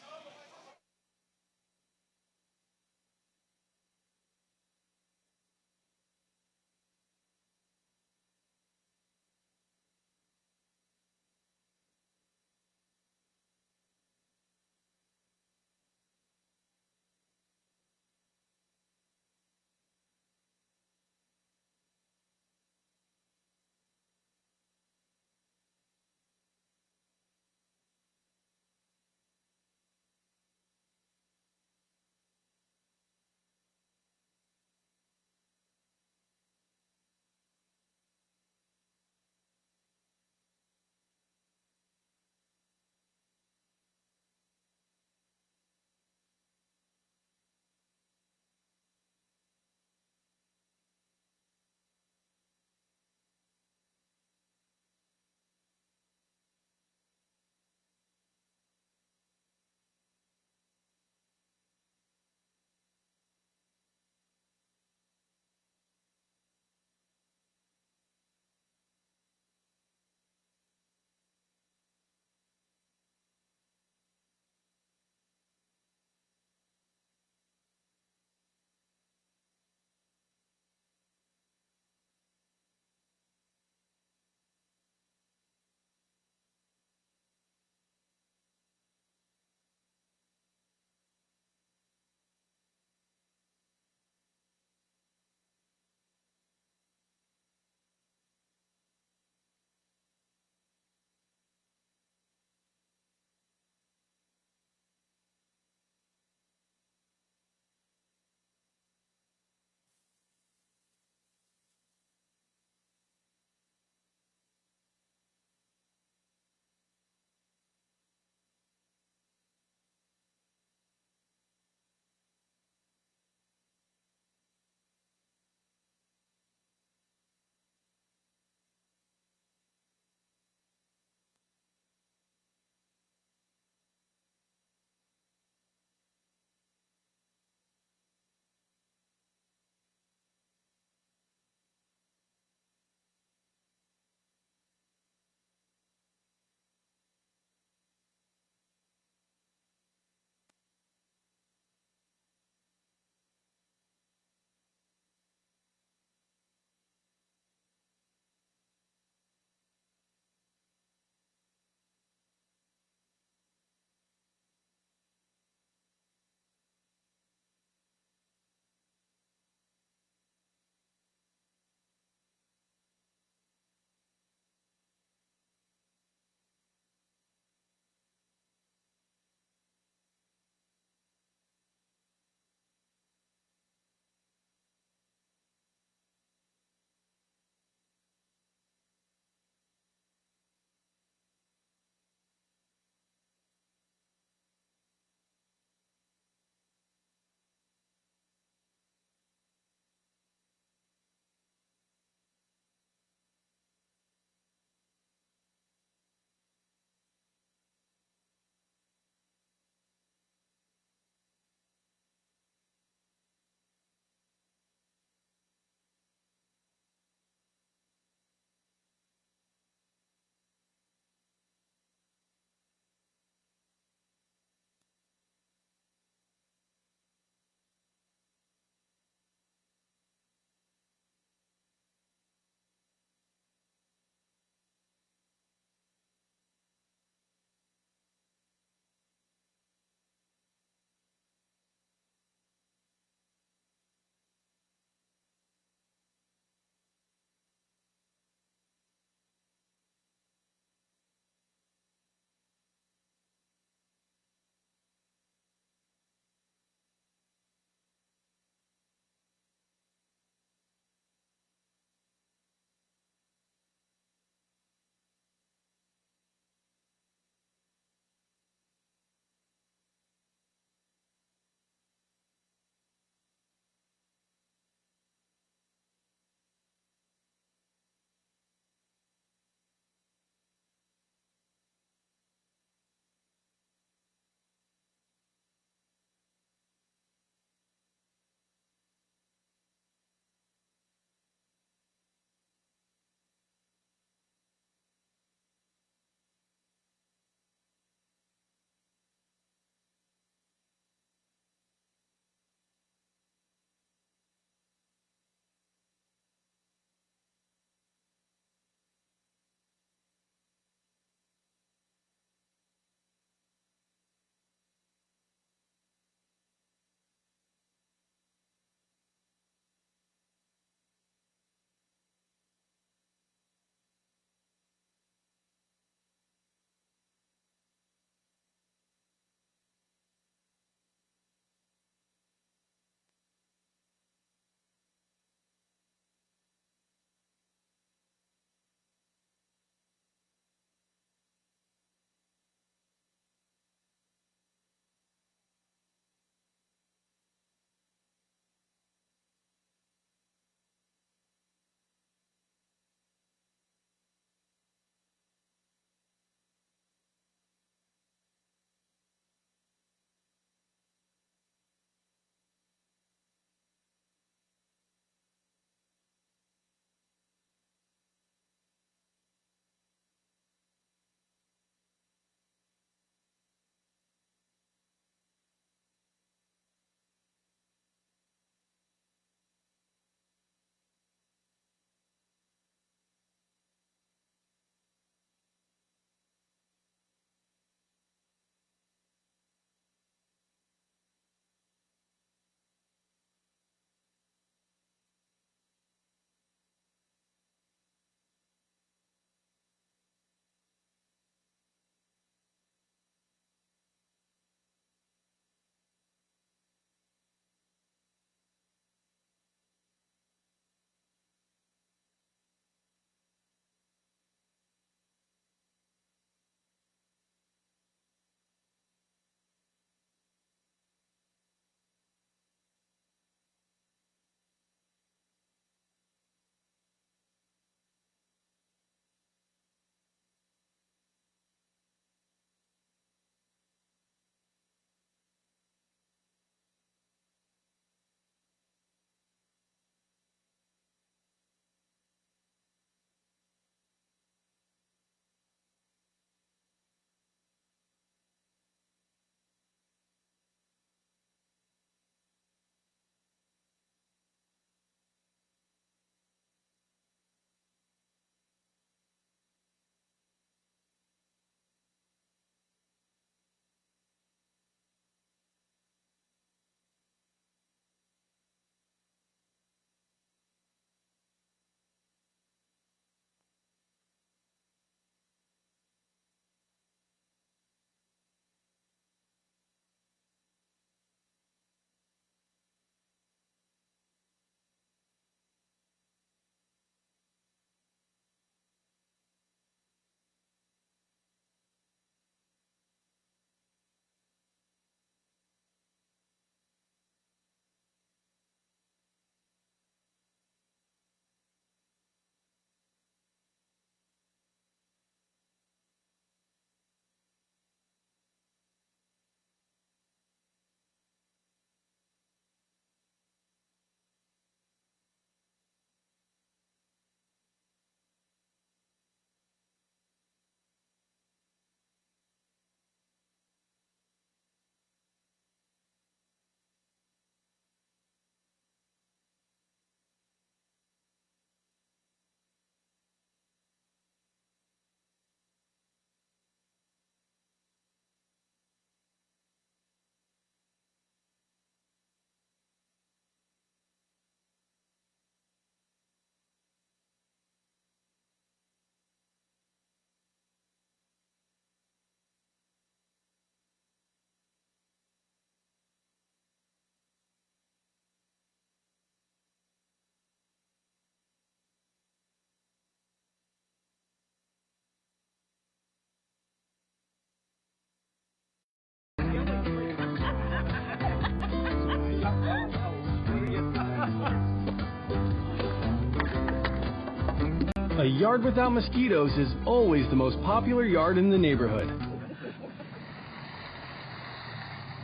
A yard without mosquitoes is always the most popular yard in the neighborhood.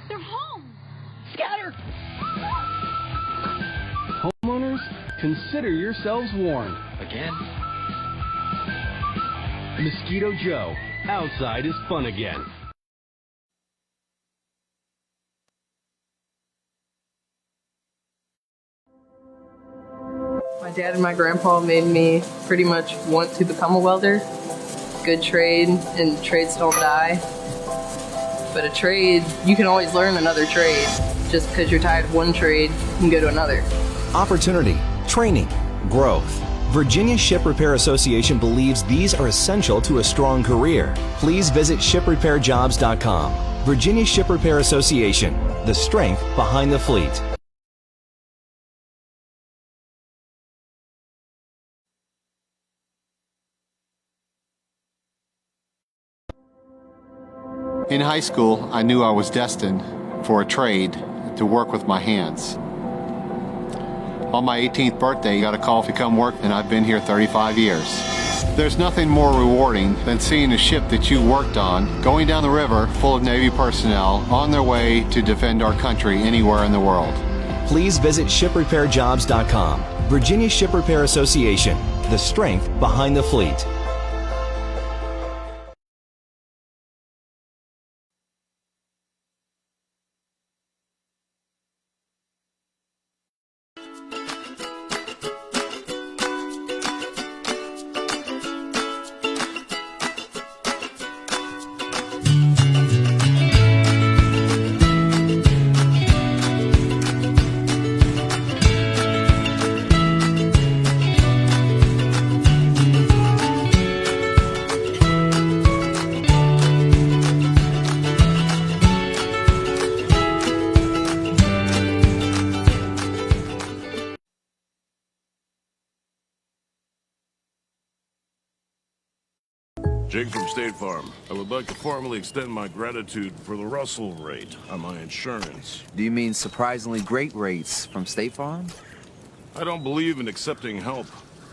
They're home! Scatter! Homeowners, consider yourselves warned. Again? Mosquito Joe, outside is fun again. My dad and my grandpa made me pretty much want to become a welder. Good trade, and trades don't die. But a trade, you can always learn another trade. Just because you're tired of one trade, you can go to another. Opportunity, training, growth. Virginia Ship Repair Association believes these are essential to a strong career. Please visit shiprepairjobs.com. Virginia Ship Repair Association, the strength behind the fleet. In high school, I knew I was destined for a trade to work with my hands. On my 18th birthday, I got a call to come work, and I've been here 35 years. There's nothing more rewarding than seeing a ship that you worked on going down the river full of Navy personnel on their way to defend our country anywhere in the world. Please visit shiprepairjobs.com. Virginia Ship Repair Association, the strength behind the fleet. Jake from State Farm. I would like to formally extend my gratitude for the Russell rate on my insurance. Do you mean surprisingly great rates from State Farm? I don't believe in accepting help,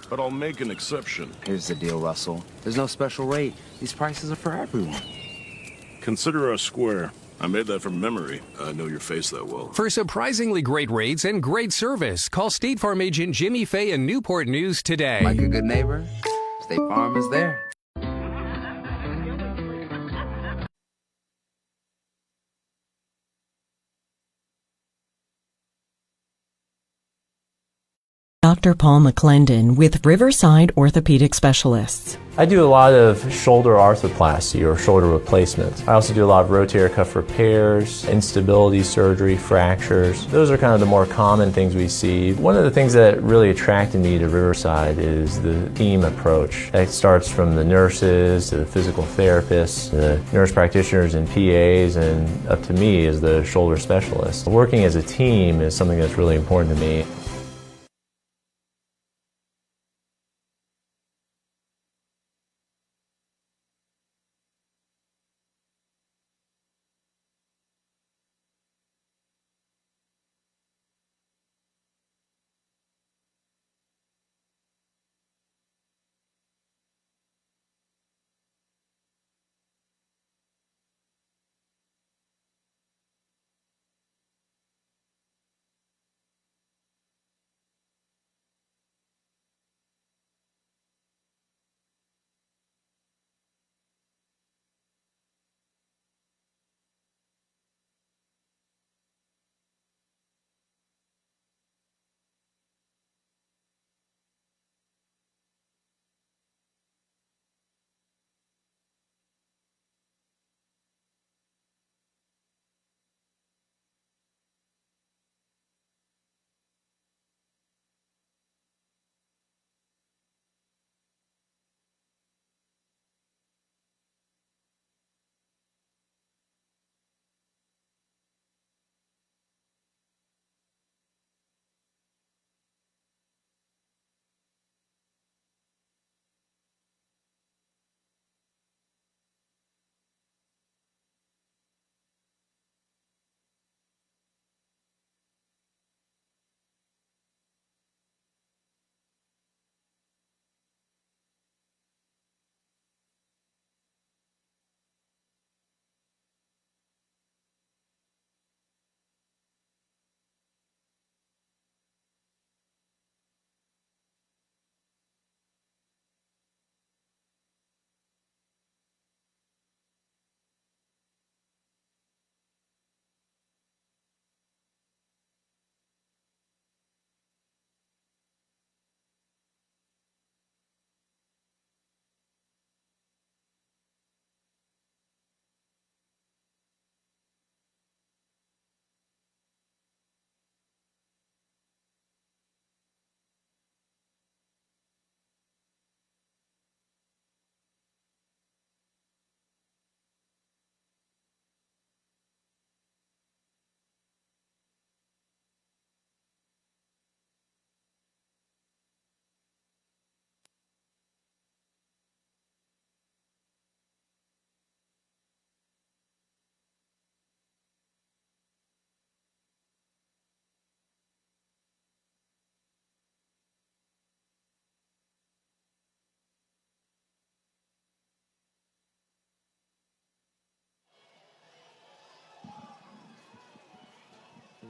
but I'll make an exception. Here's the deal, Russell. There's no special rate. These prices are for everyone. Consider us square. I made that from memory. I know your face that well. For surprisingly great rates and great service, call State Farm agent Jimmy Fay in Newport News today. Like a good neighbor, State Farm is there. Dr. Paul McClendon with Riverside Orthopedic Specialists. I do a lot of shoulder arthroplasty or shoulder replacements. I also do a lot of rotator cuff repairs, instability surgery, fractures. Those are kind of the more common things we see. One of the things that really attracted me to Riverside is the team approach. That starts from the nurses to the physical therapists, the nurse practitioners and PAs, and up to me as the shoulder specialist. Working as a team is something that's really important to me.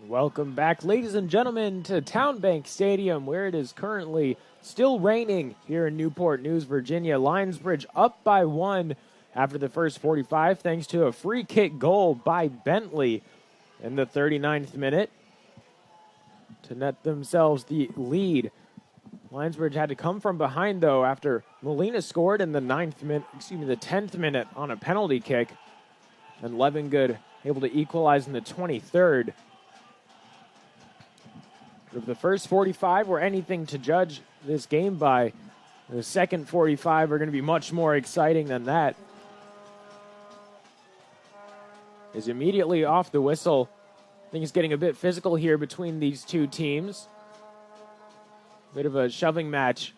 Welcome back, ladies and gentlemen, to TowneBank Stadium, where it is currently still raining here in Newport News, Virginia. Lionsbridge up by 1 after the first 45, thanks to a free kick goal by Bentley in the 39th minute to net themselves the lead. Lionsbridge had to come from behind, though, after Molina scored in the 10th minute on a penalty kick, and Levengood able to equalize in the 23rd. If the first 45 were anything to judge this game by, the second 45 are going to be much more exciting than that. Is immediately off the whistle. Things getting a bit physical here between these two teams. Bit of a shoving match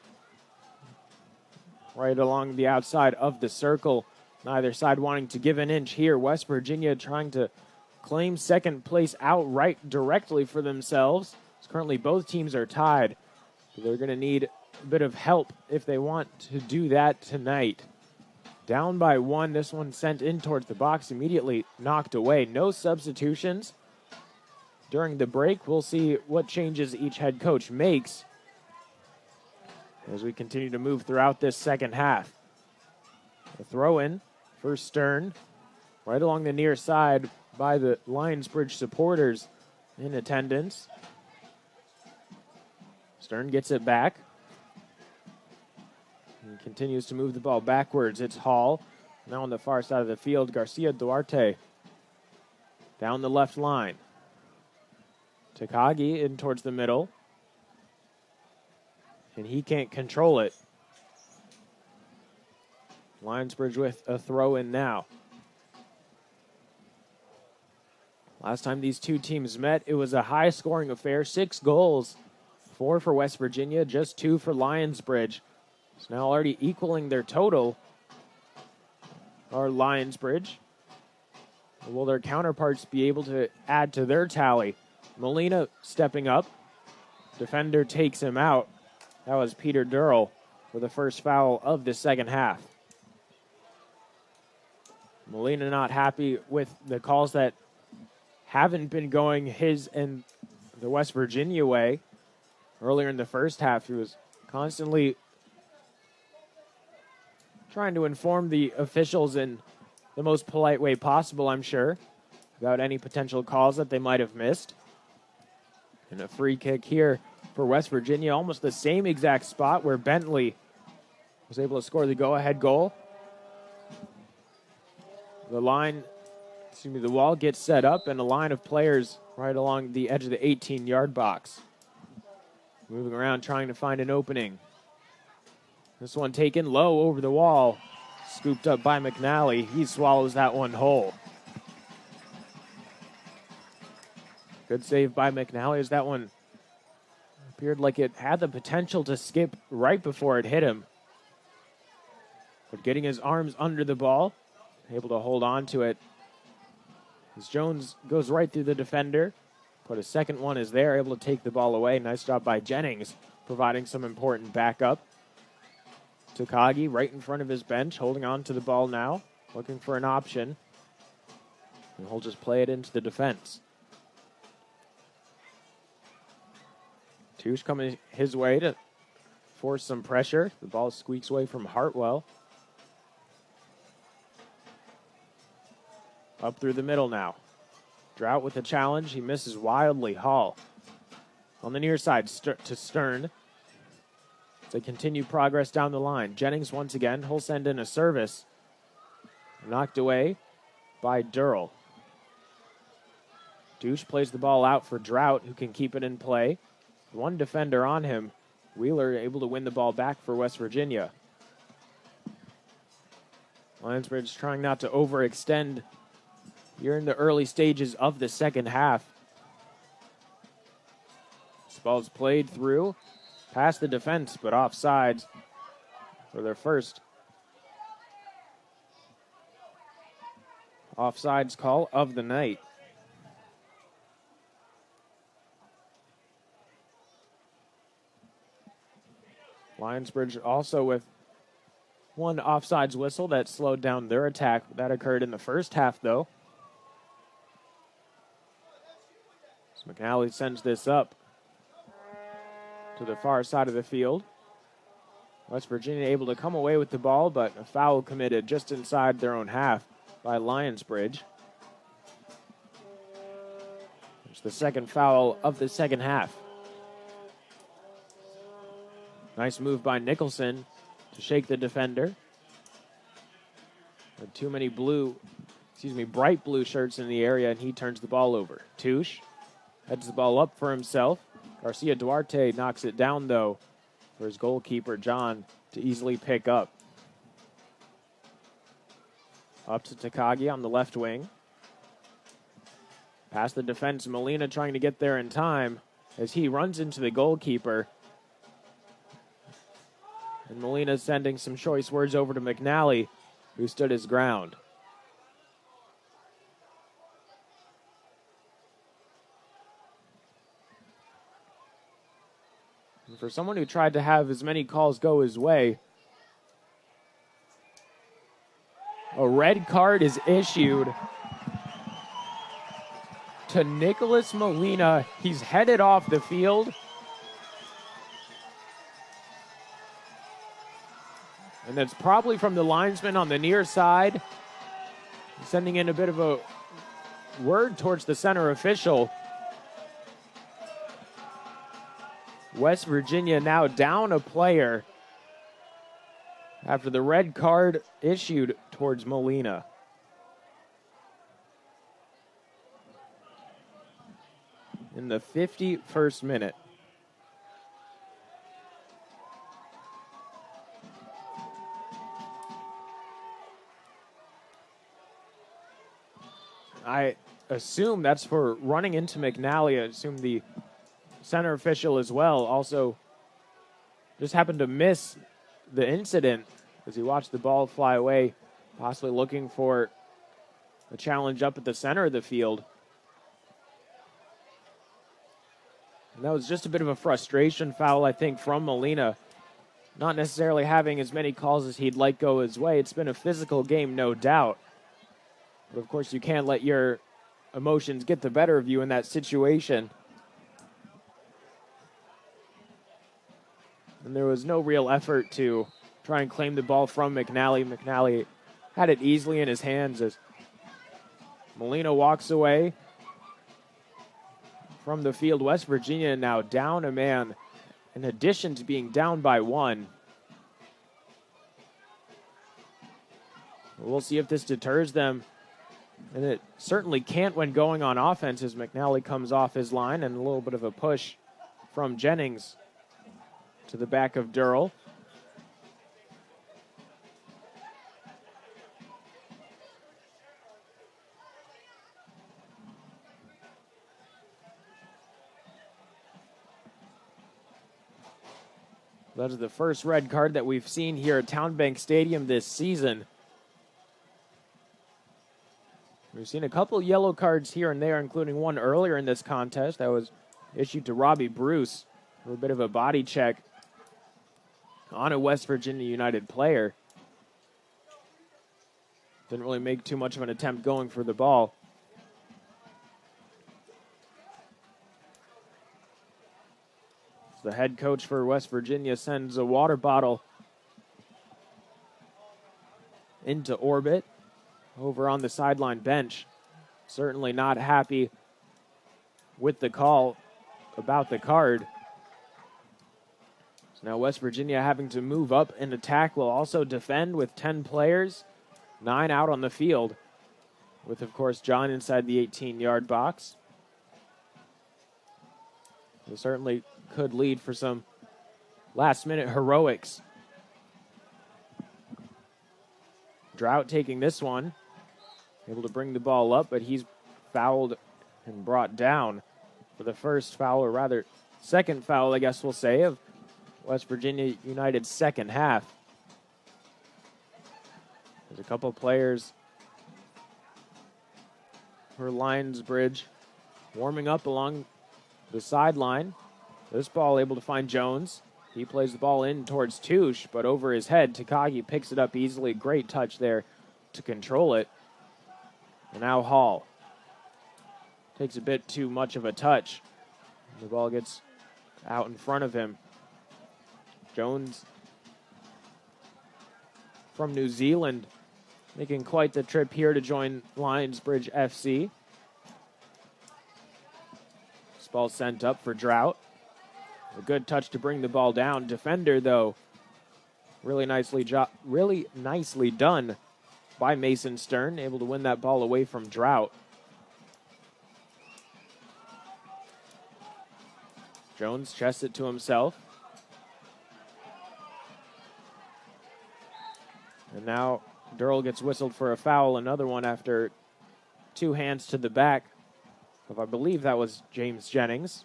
right along the outside of the circle. Neither side wanting to give an inch here. West Virginia trying to claim second place outright directly for themselves. Currently, both teams are tied. So they're going to need a bit of help if they want to do that tonight. Down by 1, this one sent in towards the box, immediately knocked away. No substitutions during the break. We'll see what changes each head coach makes as we continue to move throughout this second half. A throw-in for Stern, right along the near side by the Lionsbridge supporters in attendance. Stern gets it back. And continues to move the ball backwards. It's Hall. Now on the far side of the field, Garcia Duarte. Down the left line. Takagi in towards the middle. And he can't control it. Lionsbridge with a throw in now. Last time these two teams met, it was a high-scoring affair. 6 goals. 4 for West Virginia, just 2 for Lionsbridge. It's now already equaling their total. Our Lionsbridge. Will their counterparts be able to add to their tally? Molina stepping up. Defender takes him out. That was Peter Dearle for the first foul of the second half. Molina not happy with the calls that haven't been going his and the West Virginia way. Earlier in the first half, he was constantly trying to inform the officials in the most polite way possible, I'm sure, about any potential calls that they might have missed. And a free kick here for West Virginia, almost the same exact spot where Bentley was able to score the go-ahead goal. The wall gets set up, and a line of players right along the edge of the 18-yard box. Moving around, trying to find an opening. This one taken low over the wall. Scooped up by McNally. He swallows that one whole. Good save by McNally as that one appeared like it had the potential to skip right before it hit him. But getting his arms under the ball, able to hold on to it. As Jones goes right through the defender. But a second one is there, able to take the ball away. Nice job by Jennings, providing some important backup. Takagi right in front of his bench, holding on to the ball now, looking for an option. And he'll just play it into the defense. Touche coming his way to force some pressure. The ball squeaks away from Hartwell. Up through the middle now. Drought with a challenge. He misses wildly. Hall on the near side to Stern. To continue progress down the line. Jennings once again. He'll send in a service. Knocked away by Dearle. Touche plays the ball out for Drought, who can keep it in play. One defender on him. Wheeler able to win the ball back for West Virginia. Lionsbridge trying not to overextend here in the early stages of the second half. This ball's played through, past the defense, but offsides for their first offsides call of the night. Lionsbridge also with one offsides whistle that slowed down their attack. That occurred in the first half, though. McNally sends this up to the far side of the field. West Virginia able to come away with the ball, but a foul committed just inside their own half by Lionsbridge. It's the second foul of the second half. Nice move by Nicholson to shake the defender. Had too many bright blue shirts in the area, and he turns the ball over. Touche heads the ball up for himself. Garcia Duarte knocks it down, though, for his goalkeeper, John, to easily pick up. Up to Takagi on the left wing. Past the defense, Molina trying to get there in time as he runs into the goalkeeper. And Molina sending some choice words over to McNally, who stood his ground. And for someone who tried to have as many calls go his way, a red card is issued to Nicholas Molina. He's headed off the field. And that's probably from the linesman on the near side, sending in a bit of a word towards the center official. West Virginia now down a player after the red card issued towards Molina. In the 51st minute. I assume that's for running into McNally. I assume the center official as well also just happened to miss the incident as he watched the ball fly away, possibly looking for a challenge up at the center of the field. And that was just a bit of a frustration foul, I think, from Molina. Not necessarily having as many calls as he'd like go his way. It's been a physical game, no doubt. But, of course, you can't let your emotions get the better of you in that situation. And there was no real effort to try and claim the ball from McNally. McNally had it easily in his hands as Molina walks away from the field. West Virginia now down a man in addition to being down by one. We'll see if this deters them. And it certainly can't when going on offense as McNally comes off his line, and a little bit of a push from Jennings to the back of Dearle. That is the first red card that we've seen here at TowneBank Stadium this season. We've seen a couple yellow cards here and there, including one earlier in this contest that was issued to Robbie Bruce for a bit of a body check on a West Virginia United player. Didn't really make too much of an attempt going for the ball. The head coach for West Virginia sends a water bottle into orbit over on the sideline bench. Certainly not happy with the call about the card. So now West Virginia having to move up and attack, will also defend with 10 players, 9 out on the field, with, of course, John inside the 18-yard box. They certainly could lead for some last-minute heroics. Drought taking this one, able to bring the ball up, but he's fouled and brought down for the first foul, or rather second foul, I guess we'll say, of West Virginia United's second half. There's a couple players for Lionsbridge warming up along the sideline. This ball able to find Jones. He plays the ball in towards Touche, but over his head, Takagi picks it up easily. Great touch there to control it. And now Hall. takes a bit too much of a touch. The ball gets out in front of him. Jones from New Zealand making quite the trip here to join Lionsbridge FC. This ball sent up for Drought. A good touch to bring the ball down. Defender, though, really nicely done by Mason Stern, able to win that ball away from Drought. Jones chests it to himself. And now Dearle gets whistled for a foul, another one after two hands to the back of, I believe that was James Jennings.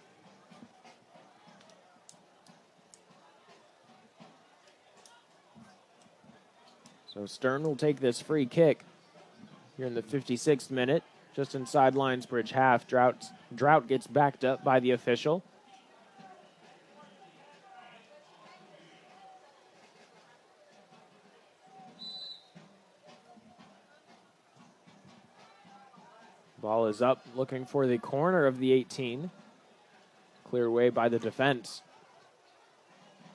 So Stern will take this free kick here in the 56th minute, just inside Lionsbridge half. Drought gets backed up by the official. Ball is up, looking for the corner of the 18. Clear away by the defense.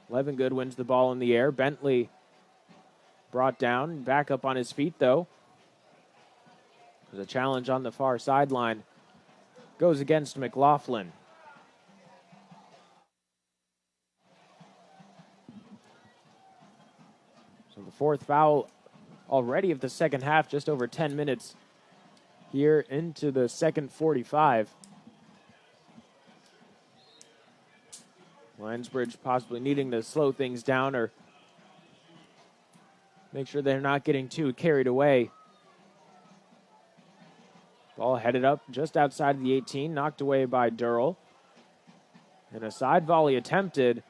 Levengood wins the ball in the air. Bentley brought down, back up on his feet, though. There's a challenge on the far sideline. Goes against McLaughlin. So the fourth foul already of the second half, just over 10 minutes here into the second 45. Lionsbridge possibly needing to slow things down or make sure they're not getting too carried away. Ball headed up just outside of the 18, knocked away by Dearle. And a side volley attempted.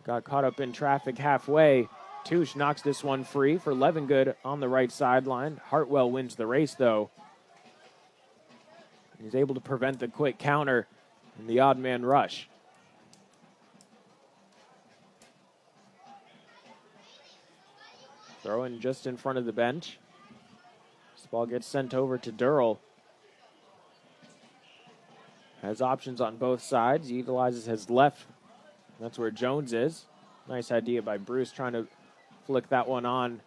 Got caught up in traffic halfway. Touche knocks this one free for Levengood on the right sideline. Hartwell wins the race, though. He's able to prevent the quick counter and the odd man rush. Throw in just in front of the bench. This ball gets sent over to Dearle. Has options on both sides. He utilizes his left. That's where Jones is. Nice idea by Bruce, trying to flick that one on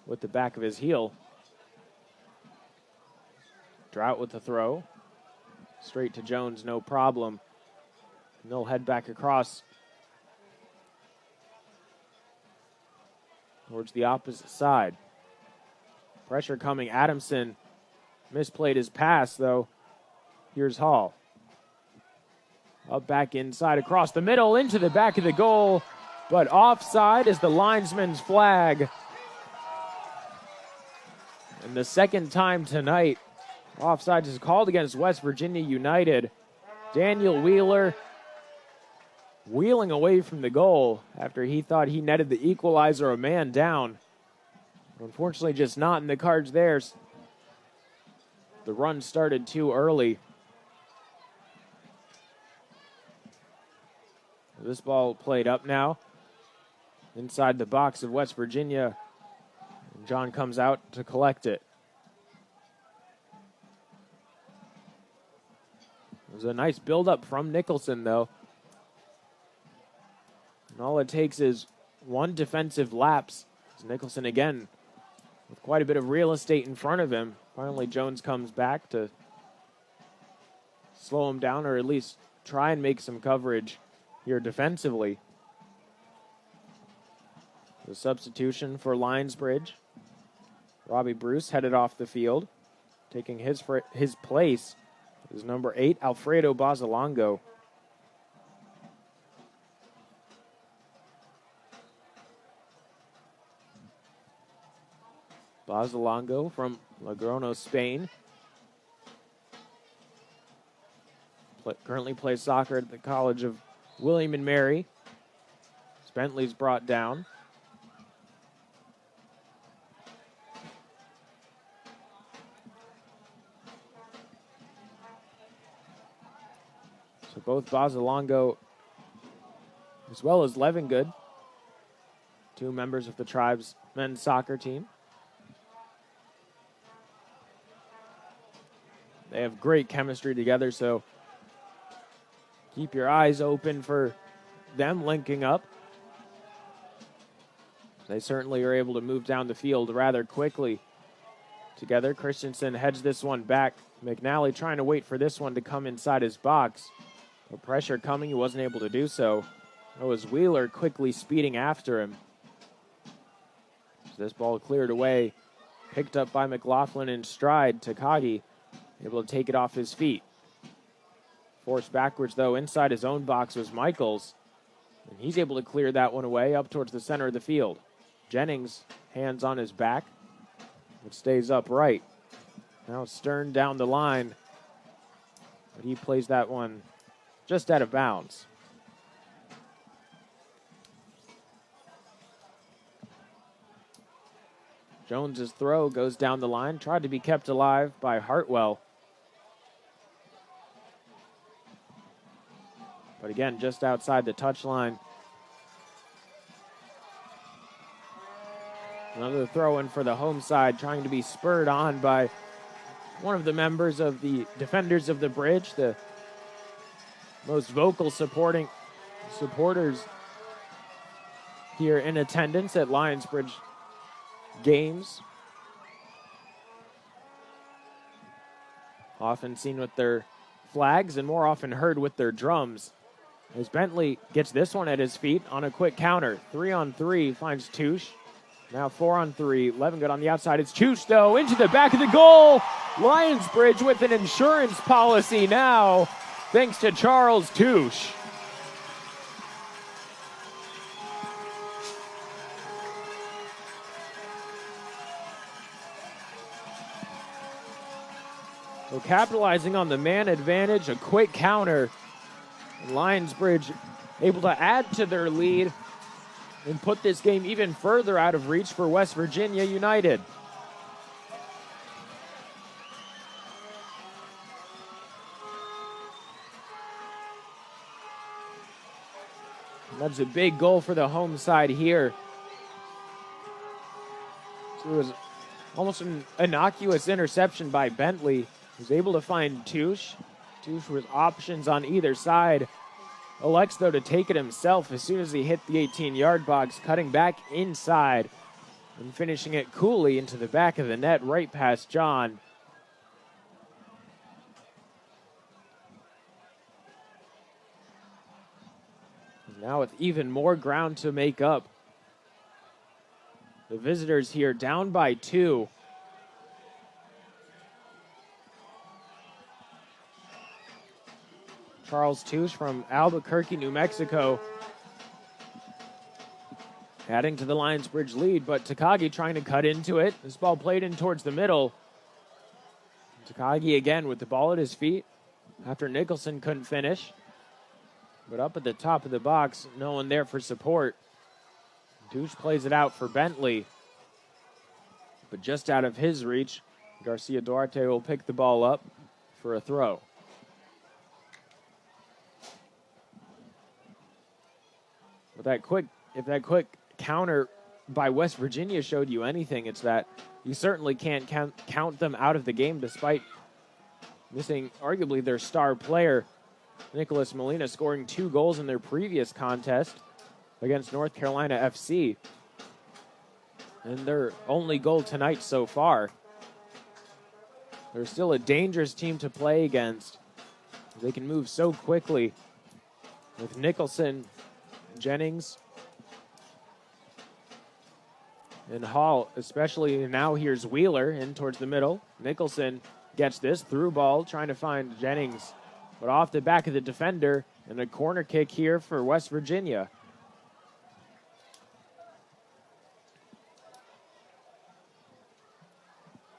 with the back of his heel. Drought with the throw. Straight to Jones, no problem. And they'll head back across towards the opposite side. Pressure coming. Adamson misplayed his pass, though. Here's Hall. Up back inside, across the middle, into the back of the goal. But offside is the linesman's flag. And the second time tonight, offside is called against West Virginia United. Daniel Wheeler wheeling away from the goal after he thought he netted the equalizer, a man down. Unfortunately, just not in the cards there. The run started too early. This ball played up now inside the box of West Virginia. And John comes out to collect it. It was a nice build-up from Nicholson, though. And all it takes is one defensive lapse. As Nicholson again with quite a bit of real estate in front of him. Finally, Jones comes back to slow him down or at least try and make some coverage here defensively. The substitution for Lionsbridge. Robbie Bruce headed off the field. Taking his place is number 8, Alfredo Bozalongo. Bozalongo from Logroño, Spain. Currently plays soccer at the College of William and Mary. Bentley's brought down. So both Bozalongo as well as Levengood, two members of the tribe's men's soccer team. They have great chemistry together, so keep your eyes open for them linking up. They certainly are able to move down the field rather quickly together. Christensen heads this one back. McNally trying to wait for this one to come inside his box. The pressure coming, he wasn't able to do so. It was Wheeler quickly speeding after him. So this ball cleared away, picked up by McLaughlin in stride. Takagi able to take it off his feet. Forced backwards, though, inside his own box was Michaels. And he's able to clear that one away up towards the center of the field. Jennings, hands on his back. It stays upright. Now Stern down the line. But he plays that one just out of bounds. Jones's throw goes down the line. Tried to be kept alive by Hartwell. But again, just outside the touchline. Another throw in for the home side, trying to be spurred on by one of the members of the Defenders of the Bridge, the most vocal supporters here in attendance at Lionsbridge games. Often seen with their flags and more often heard with their drums. As Bentley gets this one at his feet on a quick counter. 3-on-3 finds Touche. Now 4-on-3. Levengood on the outside. It's Touche, though, into the back of the goal. Lionsbridge with an insurance policy now, thanks to Charles Touche. So capitalizing on the man advantage, a quick counter. Lionsbridge able to add to their lead and put this game even further out of reach for West Virginia United. That's a big goal for the home side here. So it was almost an innocuous interception by Bentley. He was able to find Touche. Touche with options on either side. Elects, though, to take it himself as soon as he hit the 18-yard box, cutting back inside and finishing it coolly into the back of the net right past John. Now with even more ground to make up. The visitors here down by 2. Charles Touche from Albuquerque, New Mexico, adding to the Lionsbridge lead, but Takagi trying to cut into it. This ball played in towards the middle. Takagi again with the ball at his feet after Nicholson couldn't finish. But up at the top of the box, no one there for support. Touche plays it out for Bentley, but just out of his reach. Garcia Duarte will pick the ball up for a throw. If that quick counter by West Virginia showed you anything, it's that you certainly can't count them out of the game despite missing arguably their star player, Nicholas Molina, scoring 2 goals in their previous contest against North Carolina FC. And their only goal tonight so far. They're still a dangerous team to play against. They can move so quickly with Nicholson, Jennings, and Hall, especially now. Here's Wheeler in towards the middle. Nicholson gets this through ball, trying to find Jennings, but off the back of the defender, and a corner kick here for West Virginia.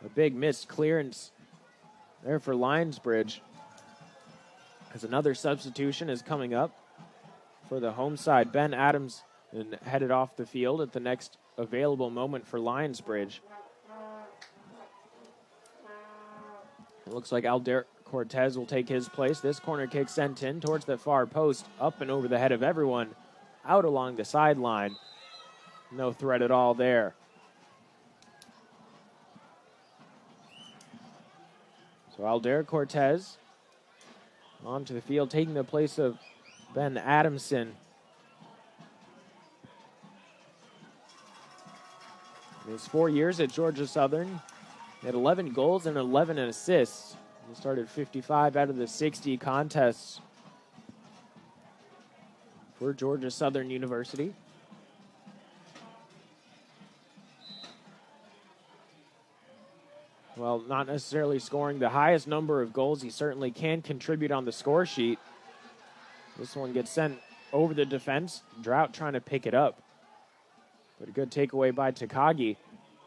A big missed clearance there for Lionsbridge, as another substitution is coming up for the home side. Ben Adams and headed off the field at the next available moment for Lionsbridge. It looks like Aldair Cortes will take his place. This corner kick sent in towards the far post, up and over the head of everyone, out along the sideline. No threat at all there. So Aldair Cortes onto the field, taking the place of Ben Adamson. In his 4 years at Georgia Southern, he had 11 goals and 11 assists. He started 55 out of the 60 contests for Georgia Southern University. Well, not necessarily scoring the highest number of goals. He certainly can contribute on the score sheet. This one gets sent over the defense. Drought trying to pick it up. But a good takeaway by Takagi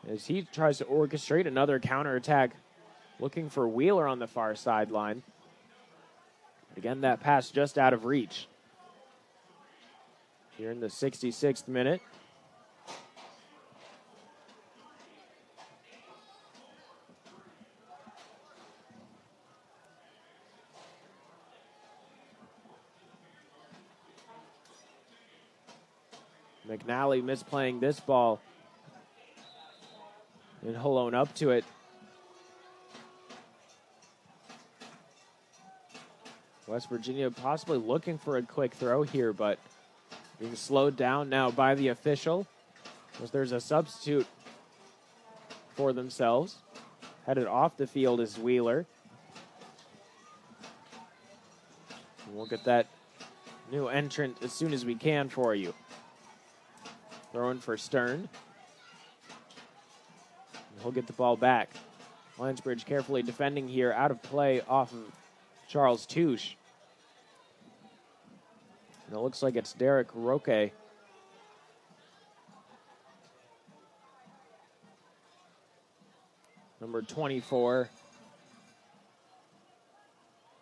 as he tries to orchestrate another counterattack, looking for Wheeler on the far sideline. Again, that pass just out of reach. Here in the 66th minute. McNally misplaying this ball. And he'll own up to it. West Virginia possibly looking for a quick throw here, but being slowed down now by the official. As there's a substitute for themselves. Headed off the field is Wheeler. And we'll get that new entrant as soon as we can for you. Throwing for Stern. And he'll get the ball back. Lionsbridge carefully defending here, out of play off of Charles Touche. And it looks like it's Derek Roque. Number 24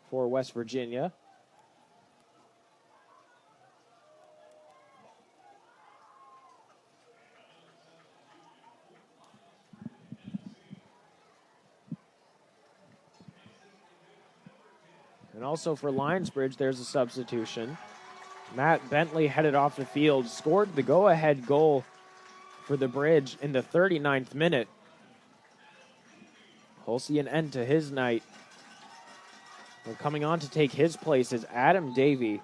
for West Virginia. And also for Lionsbridge, there's a substitution. Matt Bentley headed off the field, scored the go-ahead goal for the Bridge in the 39th minute. We'll see an end to his night. And coming on to take his place is Adam Davie.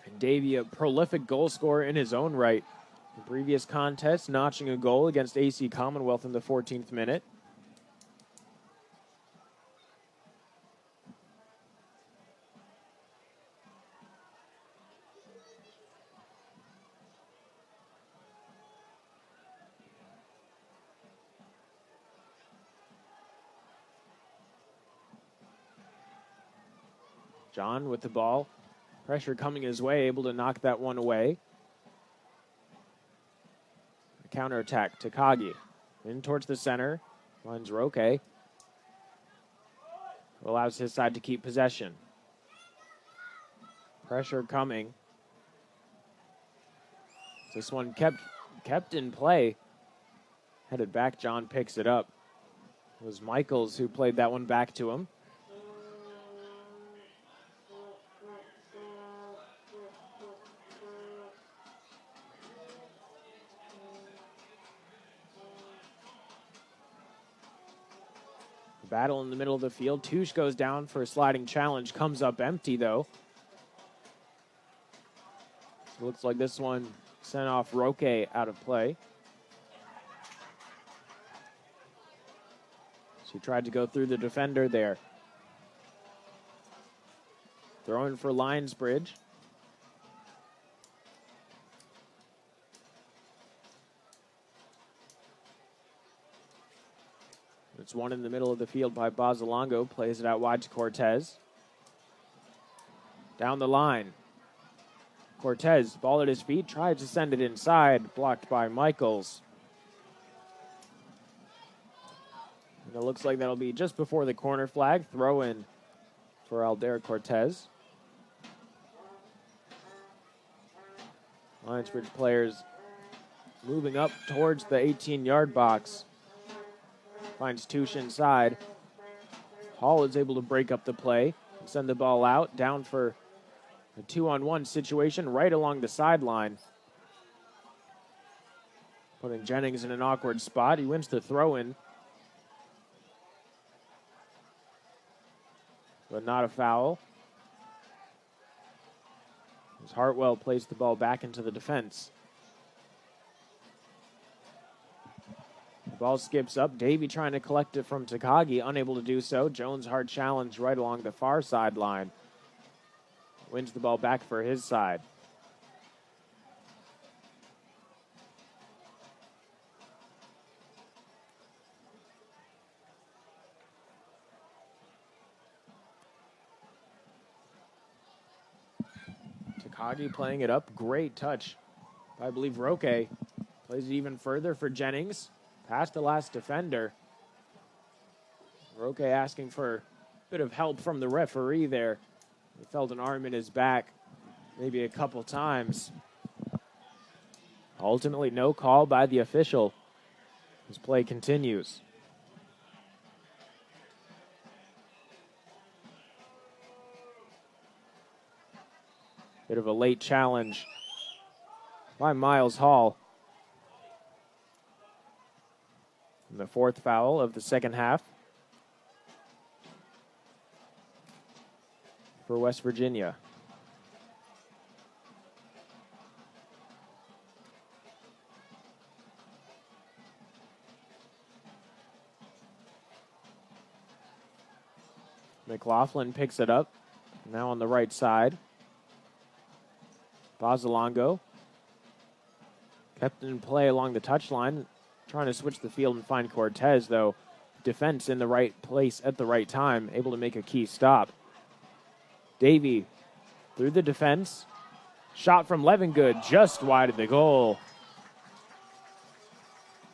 And Davie, a prolific goal scorer in his own right. The previous contest, notching a goal against AC Commonwealth in the 14th minute. John with the ball. Pressure coming his way, able to knock that one away. A counterattack, Takagi. In towards the center. Finds Roque. Allows his side to keep possession. Pressure coming. This one kept in play. Headed back, John picks it up. It was Michaels who played that one back to him. Battle in the middle of the field. Touche goes down for a sliding challenge. Comes up empty, though. So looks like this one sent off Roque out of play. She tried to go through the defender there. Throwing for Lionsbridge. It's one in the middle of the field by Bozalongo. Plays it out wide to Cortes. Down the line. Cortes, ball at his feet, tries to send it inside. Blocked by Michaels. And it looks like that'll be just before the corner flag. Throw in for Aldair Cortes. Lionsbridge players moving up towards the 18-yard box. Finds Touche inside. Hall is able to break up the play. Send the ball out. Down for a 2-on-1 situation right along the sideline. Putting Jennings in an awkward spot. He wins the throw-in. but not a foul. As Hartwell placed the ball back into the defense. The ball skips up. Davie trying to collect it from Takagi, unable to do so. Jones hard challenge right along the far sideline. Wins the ball back for his side. Takagi playing it up. Great touch. I believe Roque plays it even further for Jennings. Past the last defender. Roque asking for a bit of help from the referee there. He felt an arm in his back maybe a couple times. Ultimately, no call by the official. His play continues. Bit of a late challenge by Miles Hall. And the fourth foul of the second half for West Virginia. McLaughlin picks it up, now on the right side. Bozalongo kept in play along the touchline, trying to switch the field and find Cortes, though. Defense in the right place at the right time, able to make a key stop. Davie through the defense. Shot from Levengood, just wide of the goal.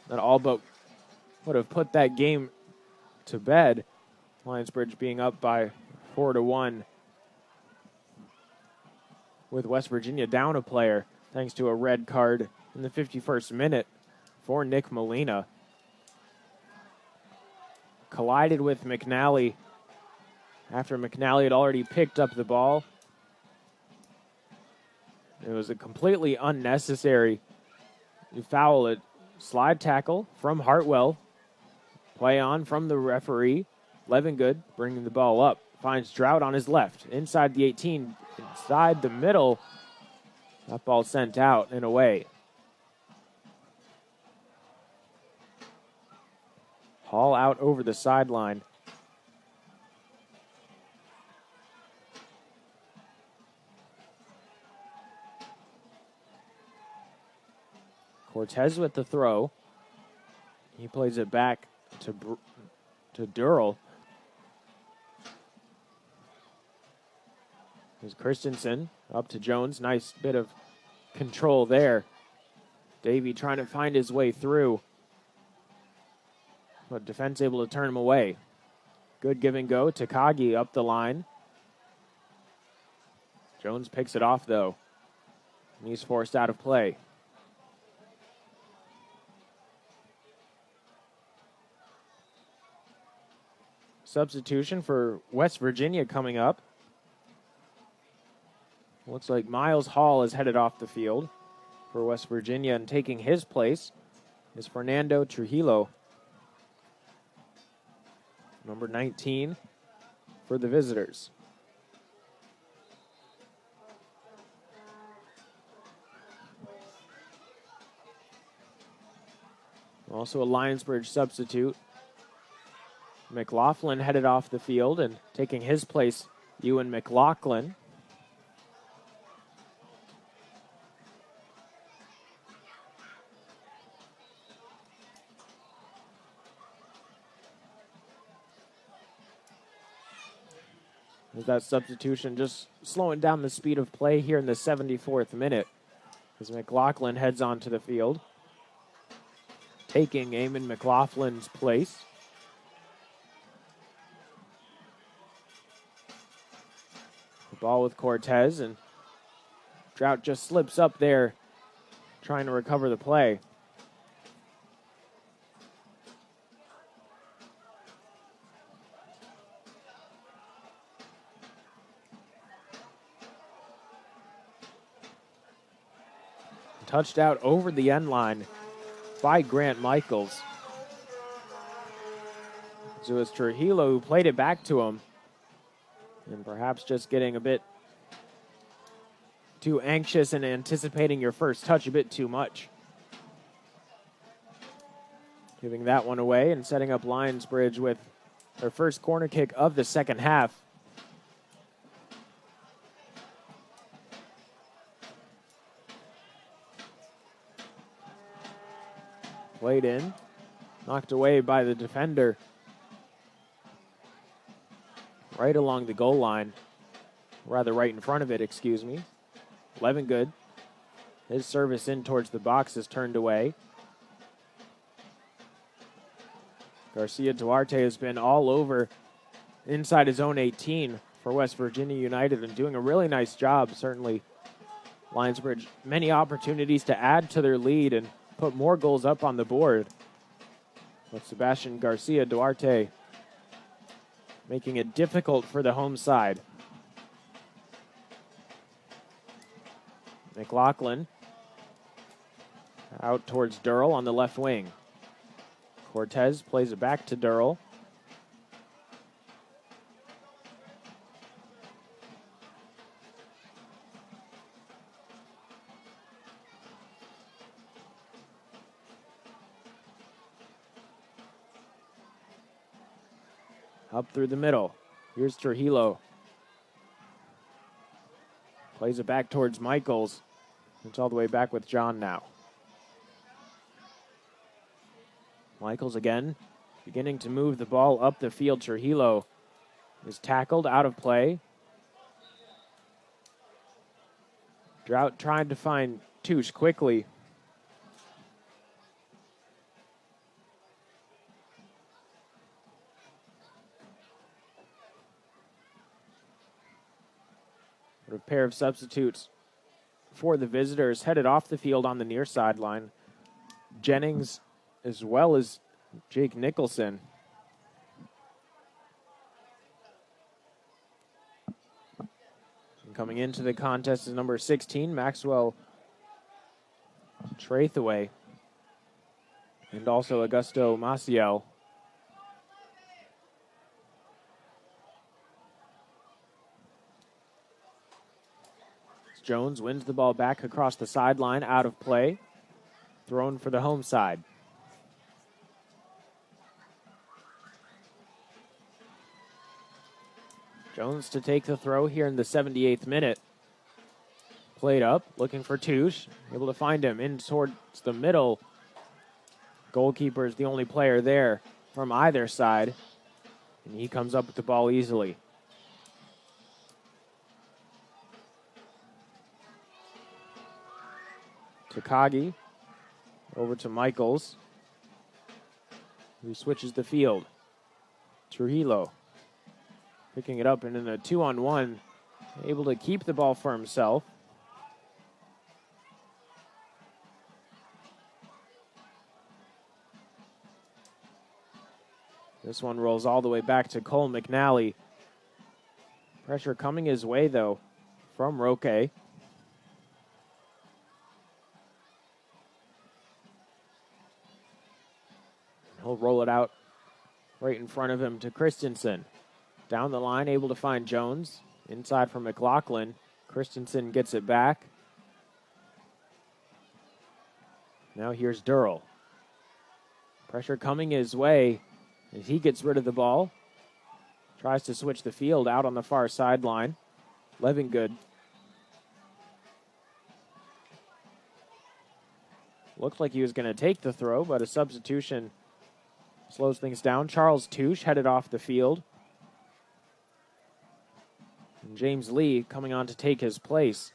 That all but would have put that game to bed. Lionsbridge being up by 4-1. With West Virginia down a player, thanks to a red card in the 51st minute for Nick Molina. Collided with McNally after McNally had already picked up the ball. It was a completely unnecessary foul. It slide tackle from Hartwell. Play on from the referee. Levengood bringing the ball up. Finds Drought on his left. Inside the 18. Inside the middle. That ball sent out and away. Hall out over the sideline. Cortes with the throw. He plays it back to Dearle. Here's Christensen up to Jones. Nice bit of control there. Davie trying to find his way through. But defense able to turn him away. Good give and go. Takagi up the line. Jones picks it off, though. And he's forced out of play. Substitution for West Virginia coming up. Looks like Miles Hall is headed off the field for West Virginia, and taking his place is Fernando Trujillo, number 19 for the visitors. Also a Lionsbridge substitute. McLaughlin headed off the field, and taking his place, Ewan McLaughlin. With that substitution just slowing down the speed of play here in the 74th minute as McLaughlin heads onto the field, taking Eamon McLaughlin's place. The ball with Cortes, and Drought just slips up there trying to recover the play. Touched out over the end line by Grant Michaels. So it was Trujillo who played it back to him. And perhaps just getting a bit too anxious and anticipating your first touch a bit too much. Giving that one away and setting up Lionsbridge with their first corner kick of the second half. Played in, knocked away by the defender. Right along the goal line. Rather right in front of it, excuse me. Levengood. His service in towards the box is turned away. Garcia Duarte has been all over inside his own 18 for West Virginia United and doing a really nice job. Certainly, Lionsbridge, many opportunities to add to their lead and put more goals up on the board. But Sebastian Garcia Duarte making it difficult for the home side. McLaughlin out towards Dearle on the left wing. Cortes plays it back to Dearle. Up through the middle. Here's Trujillo. Plays it back towards Michaels. It's all the way back with John now. Michaels again, beginning to move the ball up the field. Trujillo is tackled out of play. Drought trying to find Touche quickly. A pair of substitutes for the visitors headed off the field on the near sideline. Jennings as well as Jake Nicholson. And coming into the contest is number 16, Maxwell Traithaway, and also Augusto Maciel. Jones wins the ball back across the sideline, out of play. Thrown for the home side. Jones to take the throw here in the 78th minute. Played up, looking for Touche. Able to find him in towards the middle. Goalkeeper is the only player there from either side. And he comes up with the ball easily. Takagi over to Michaels, who switches the field. Trujillo picking it up and in a 2-on-1, able to keep the ball for himself. This one rolls all the way back to Cole McNally. Pressure coming his way, though, from Roque. He'll roll it out right in front of him to Christensen. Down the line, able to find Jones. Inside for McLaughlin. Christensen gets it back. Now here's Dearle. Pressure coming his way as he gets rid of the ball. Tries to switch the field out on the far sideline. Levengood. Looked like he was going to take the throw, but a substitution slows things down. Charles Touche headed off the field. And James Lee coming on to take his place.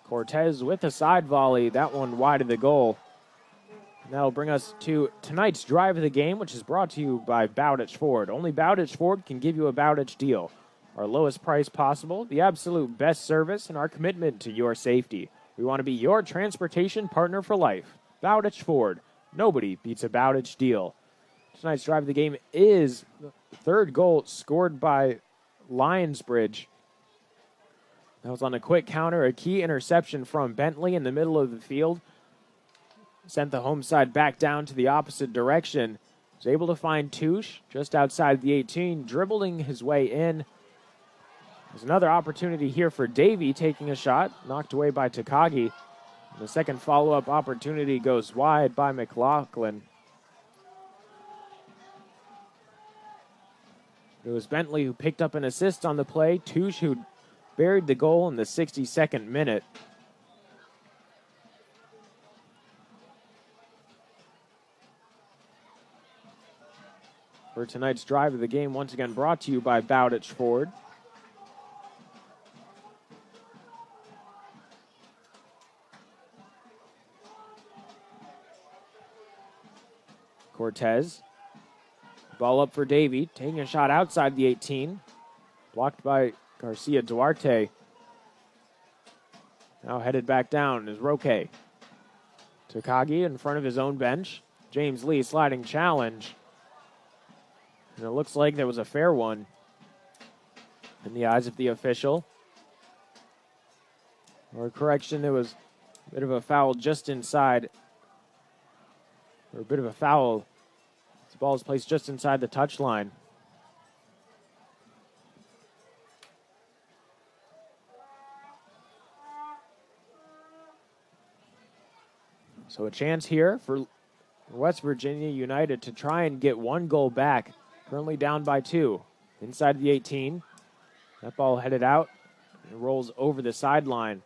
Cortes with a side volley. That one wide of the goal. And that'll bring us to tonight's drive of the game, which is brought to you by Bowditch Ford. Only Bowditch Ford can give you a Bowditch deal. Our lowest price possible, the absolute best service, and our commitment to your safety. We want to be your transportation partner for life. Bowditch Ford, Nobody beats a Bowditch Dearle. Tonight's drive of the game is the third goal scored by Lionsbridge. That was on a quick counter, a key interception from Bentley in the middle of the field. Sent the home side back down to the opposite direction. Was able to find Touche just outside the 18, dribbling his way in. There's another opportunity here for Davie taking a shot, knocked away by Takagi. The second follow-up opportunity goes wide by McLaughlin. It was Bentley who picked up an assist on the play. Touche who buried the goal in the 62nd minute. For tonight's drive of the game, once again brought to you by Bowditch Ford. Cortes. Ball up for Davie, taking a shot outside the 18. Blocked by Garcia Duarte. Now headed back down is Roque. Takagi in front of his own bench. James Lee sliding challenge. And it looks like there was a fair one in the eyes of the official. Or correction, there was a bit of a foul just inside. Or a bit of a foul. The ball is placed just inside the touchline. So a chance here for West Virginia United to try and get one goal back. Currently down by 2. Inside the 18. That ball headed out. It rolls over the sideline.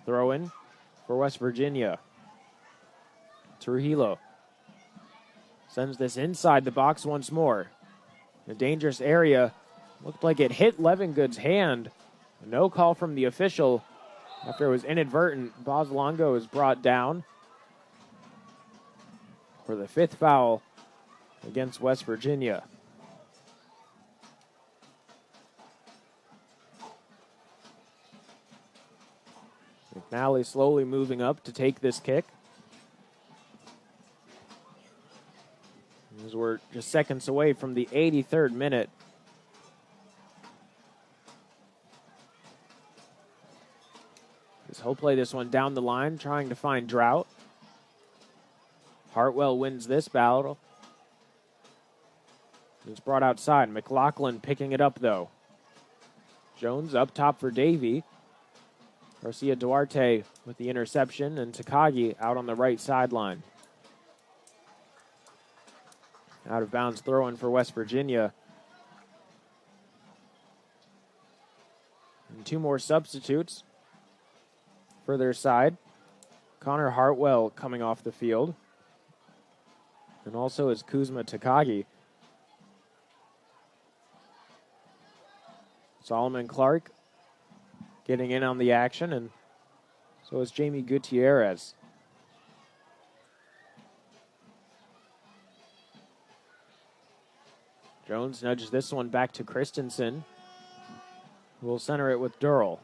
Throw in for West Virginia. Trujillo sends this inside the box once more. A dangerous area. Looked like it hit Levengood's hand. No call from the official. After it was inadvertent, Bozalongo is brought down for the 5th foul against West Virginia. McNally slowly moving up to take this kick. As we're just seconds away from the 83rd minute. He'll play this one down the line, trying to find Drought. Hartwell wins this battle. It's brought outside. McLaughlin picking it up, though. Jones up top for Davie. Garcia Duarte with the interception, and Takagi out on the right sideline. Out of bounds throw-in for West Virginia. And 2 more substitutes for their side. Connor Hartwell coming off the field. And also is Kuzma Takagi. Solomon Clark getting in on the action, and so is Jamie Gutierrez. Jones nudges this one back to Christensen, who will center it with Dearle.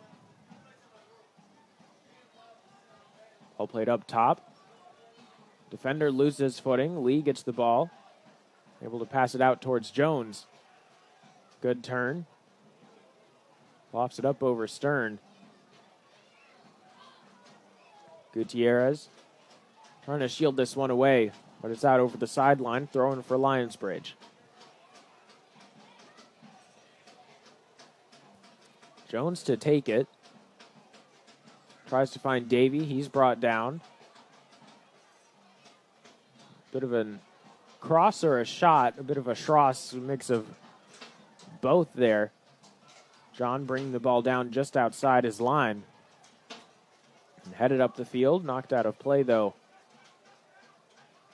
Ball played up top. Defender loses footing. Lee gets the ball. Able to pass it out towards Jones. Good turn. Lofts it up over Stern. Gutierrez trying to shield this one away, but it's out over the sideline, throwing for Lionsbridge. Jones to take it. Tries to find Davie. He's brought down. Bit of a cross or a shot. A bit of a Schross mix of both there. John bringing the ball down just outside his line. And headed up the field. Knocked out of play, though,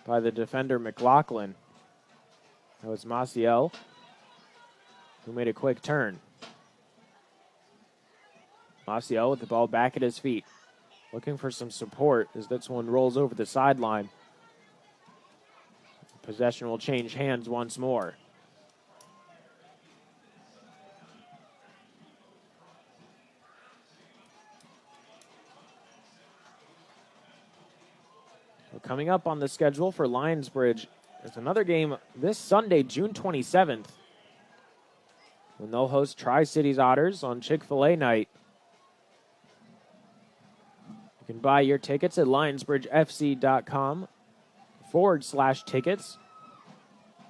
by the defender McLaughlin. That was Maciel, who made a quick turn. Maciel with the ball back at his feet. Looking for some support as this one rolls over the sideline. Possession will change hands once more. So coming up on the schedule for Lionsbridge is another game this Sunday, June 27th, when they'll host Tri-Cities Otters on Chick-fil-A night. You can buy your tickets at lionsbridgefc.com/tickets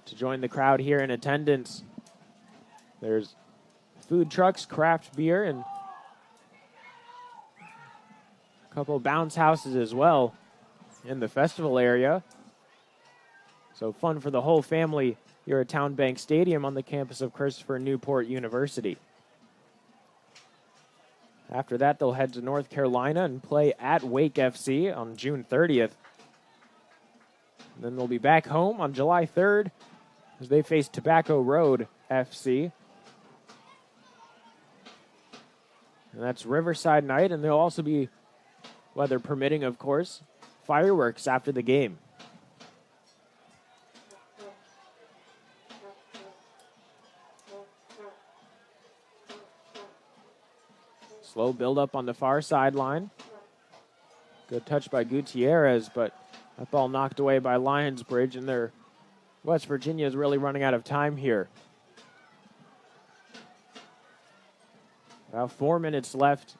to join the crowd here in attendance. There's food trucks, craft beer, and a couple of bounce houses as well in the festival area. So fun for the whole family here at TowneBank Stadium on the campus of Christopher Newport University. After that, they'll head to North Carolina and play at Wake FC on June 30th. And then they'll be back home on July 3rd as they face Tobacco Road FC. And that's Riverside night, and there'll also be, weather permitting, of course, fireworks after the game. Slow build-up on the far sideline. Good touch by Gutierrez, but that ball knocked away by Lionsbridge, and West Virginia is really running out of time here. About 4 minutes left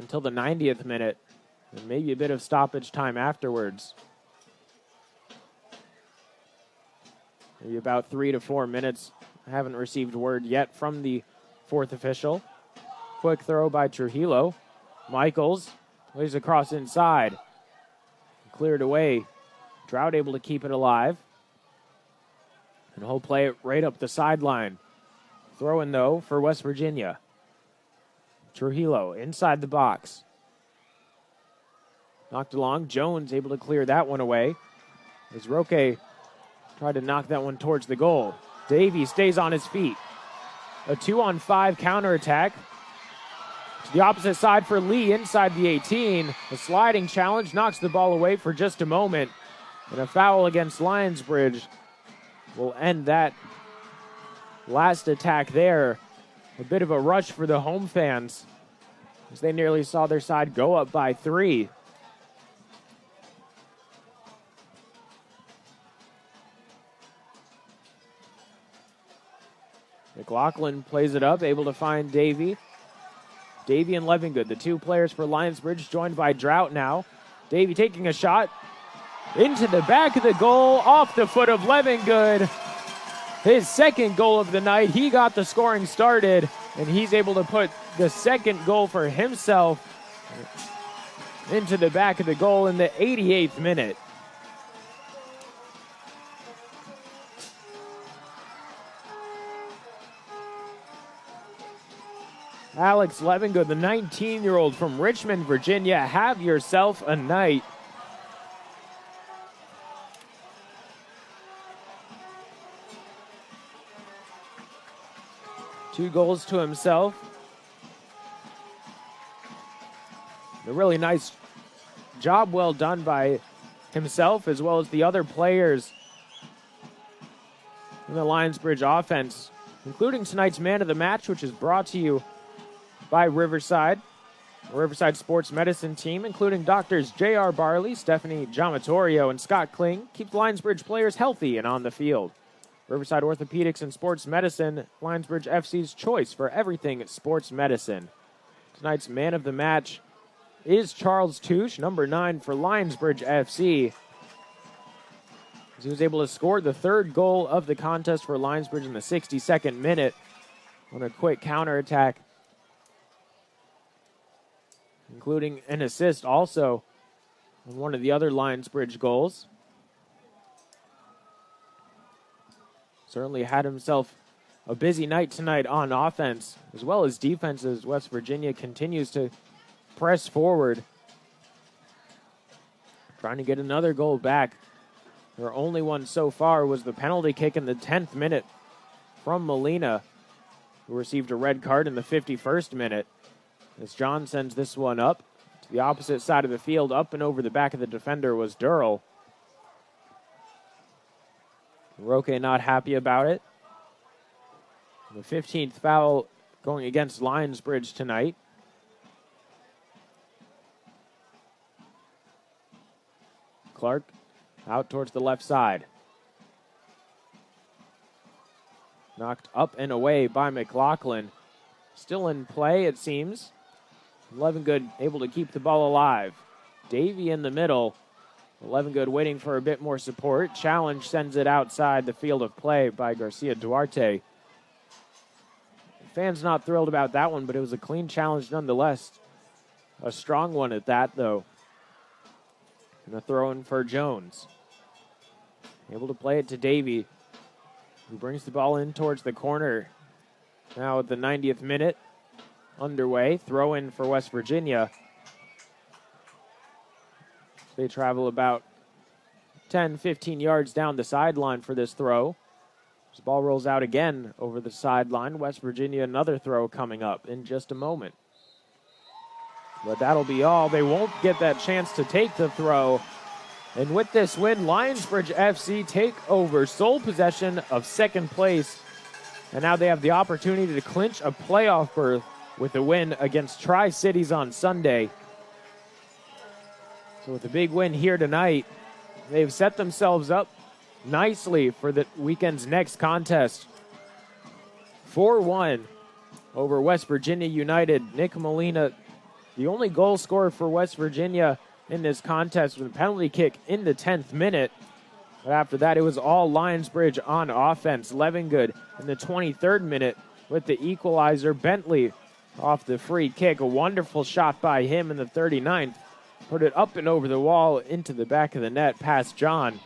until the 90th minute, and maybe a bit of stoppage time afterwards. Maybe about 3 to 4 minutes. I haven't received word yet from the fourth official. Quick throw by Trujillo. Michaels lays across inside. Cleared away. Drought able to keep it alive. And he'll play it right up the sideline. Throw in, though, for West Virginia. Trujillo inside the box. Knocked along. Jones able to clear that one away. As Roque tried to knock that one towards the goal. Davie stays on his feet. A 2-on-5 counterattack. To the opposite side for Lee inside the 18. A sliding challenge knocks the ball away for just a moment. And a foul against Lionsbridge will end that last attack there. A bit of a rush for the home fans as they nearly saw their side go up by 3. McLaughlin plays it up, able to find Davie. Davie and Levengood, the two players for Lionsbridge, joined by Drought now. Davie taking a shot into the back of the goal, off the foot of Levengood. His second goal of the night. He got the scoring started, and he's able to put the second goal for himself into the back of the goal in the 88th minute. Alex Levengood, the 19-year-old from Richmond, Virginia, have yourself a night. Two goals to himself. A really nice job well done by himself as well as the other players in the Lionsbridge offense, including tonight's man of the match, which is brought to you by Riverside, the Riverside Sports Medicine team, including doctors J.R. Barley, Stephanie Giamatorio, and Scott Kling, keeps Lionsbridge players healthy and on the field. Riverside Orthopedics and Sports Medicine, Lionsbridge FC's choice for everything sports medicine. Tonight's man of the match is Charles Touche, number 9 for Lionsbridge FC. As he was able to score the third goal of the contest for Lionsbridge in the 62nd minute on a quick counterattack, including an assist also on one of the other Lionsbridge goals. Certainly had himself a busy night tonight on offense, as well as defense, as West Virginia continues to press forward, trying to get another goal back. Their only one so far was the penalty kick in the 10th minute from Molina, who received a red card in the 51st minute. As John sends this one up to the opposite side of the field, up and over the back of the defender was Dearle. Roque not happy about it. The 15th foul going against Lionsbridge tonight. Clark out towards the left side. Knocked up and away by McLaughlin. Still in play, it seems. Levengood able to keep the ball alive. Davie in the middle. Levengood waiting for a bit more support. Challenge sends it outside the field of play by Garcia Duarte. Fans not thrilled about that one, but it was a clean challenge nonetheless. A strong one at that, though. And a throw in for Jones. Able to play it to Davie, who brings the ball in towards the corner. Now at the 90th minute underway. Throw in for West Virginia. They travel about 10, 15 yards down the sideline for this throw. This ball rolls out again over the sideline. West Virginia, another throw coming up in just a moment. But that'll be all. They won't get that chance to take the throw. And with this win, Lionsbridge FC take over sole possession of second place. And now they have the opportunity to clinch a playoff berth with a win against Tri-Cities on Sunday. So with a big win here tonight, they've set themselves up nicely for the weekend's next contest. 4-1 over West Virginia United. Nick Molina, the only goal scorer for West Virginia in this contest, with a penalty kick in the 10th minute. But after that, it was all Lionsbridge on offense. Levengood in the 23rd minute with the equalizer. Bentley off the free kick. A wonderful shot by him in the 39th. Put it up and over the wall into the back of the net past John.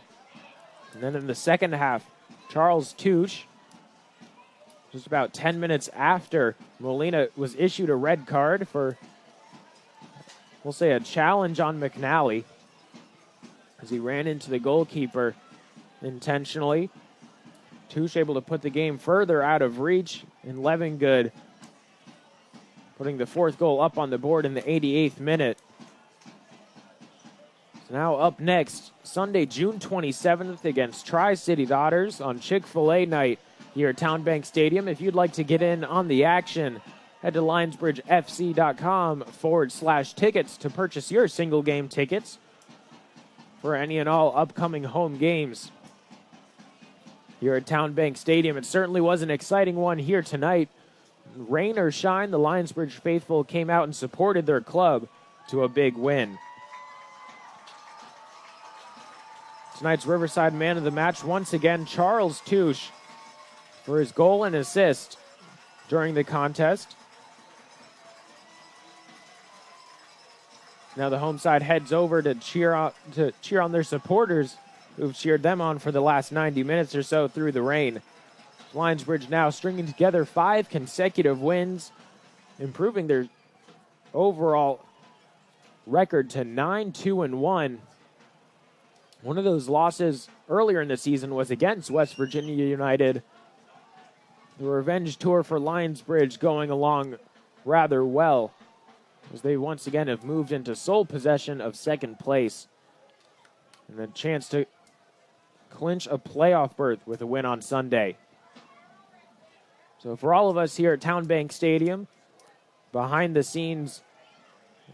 And then in the second half, Charles Touche, just about 10 minutes after Molina was issued a red card for, we'll say, a challenge on McNally as he ran into the goalkeeper intentionally. Touche able to put the game further out of reach, and Levengood putting the fourth goal up on the board in the 88th minute. So now up next, Sunday, June 27th against Tri-City Daughters on Chick-fil-A night here at TowneBank Stadium. If you'd like to get in on the action, head to lionsbridgefc.com/tickets to purchase your single game tickets for any and all upcoming home games here at TowneBank Stadium. It certainly was an exciting one here tonight. Rain or shine, the Lionsbridge faithful came out and supported their club to a big win. Tonight's Riverside man of the match, once again, Charles Touche, for his goal and assist during the contest. Now the home side heads over to cheer on their supporters who've cheered them on for the last 90 minutes or so through the rain. Lionsbridge now stringing together 5 consecutive wins, improving their overall record to 9-2-1. One of those losses earlier in the season was against West Virginia United. The revenge tour for Lionsbridge going along rather well, as they once again have moved into sole possession of second place and a chance to clinch a playoff berth with a win on Sunday. So for all of us here at TowneBank Stadium, behind the scenes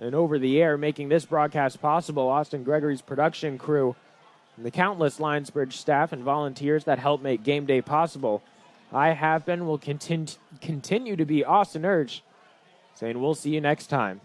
and over the air, making this broadcast possible, Austin Gregory's production crew, and the countless Lionsbridge staff and volunteers that help make game day possible, I have been, will continue to be Austin Urge, saying we'll see you next time.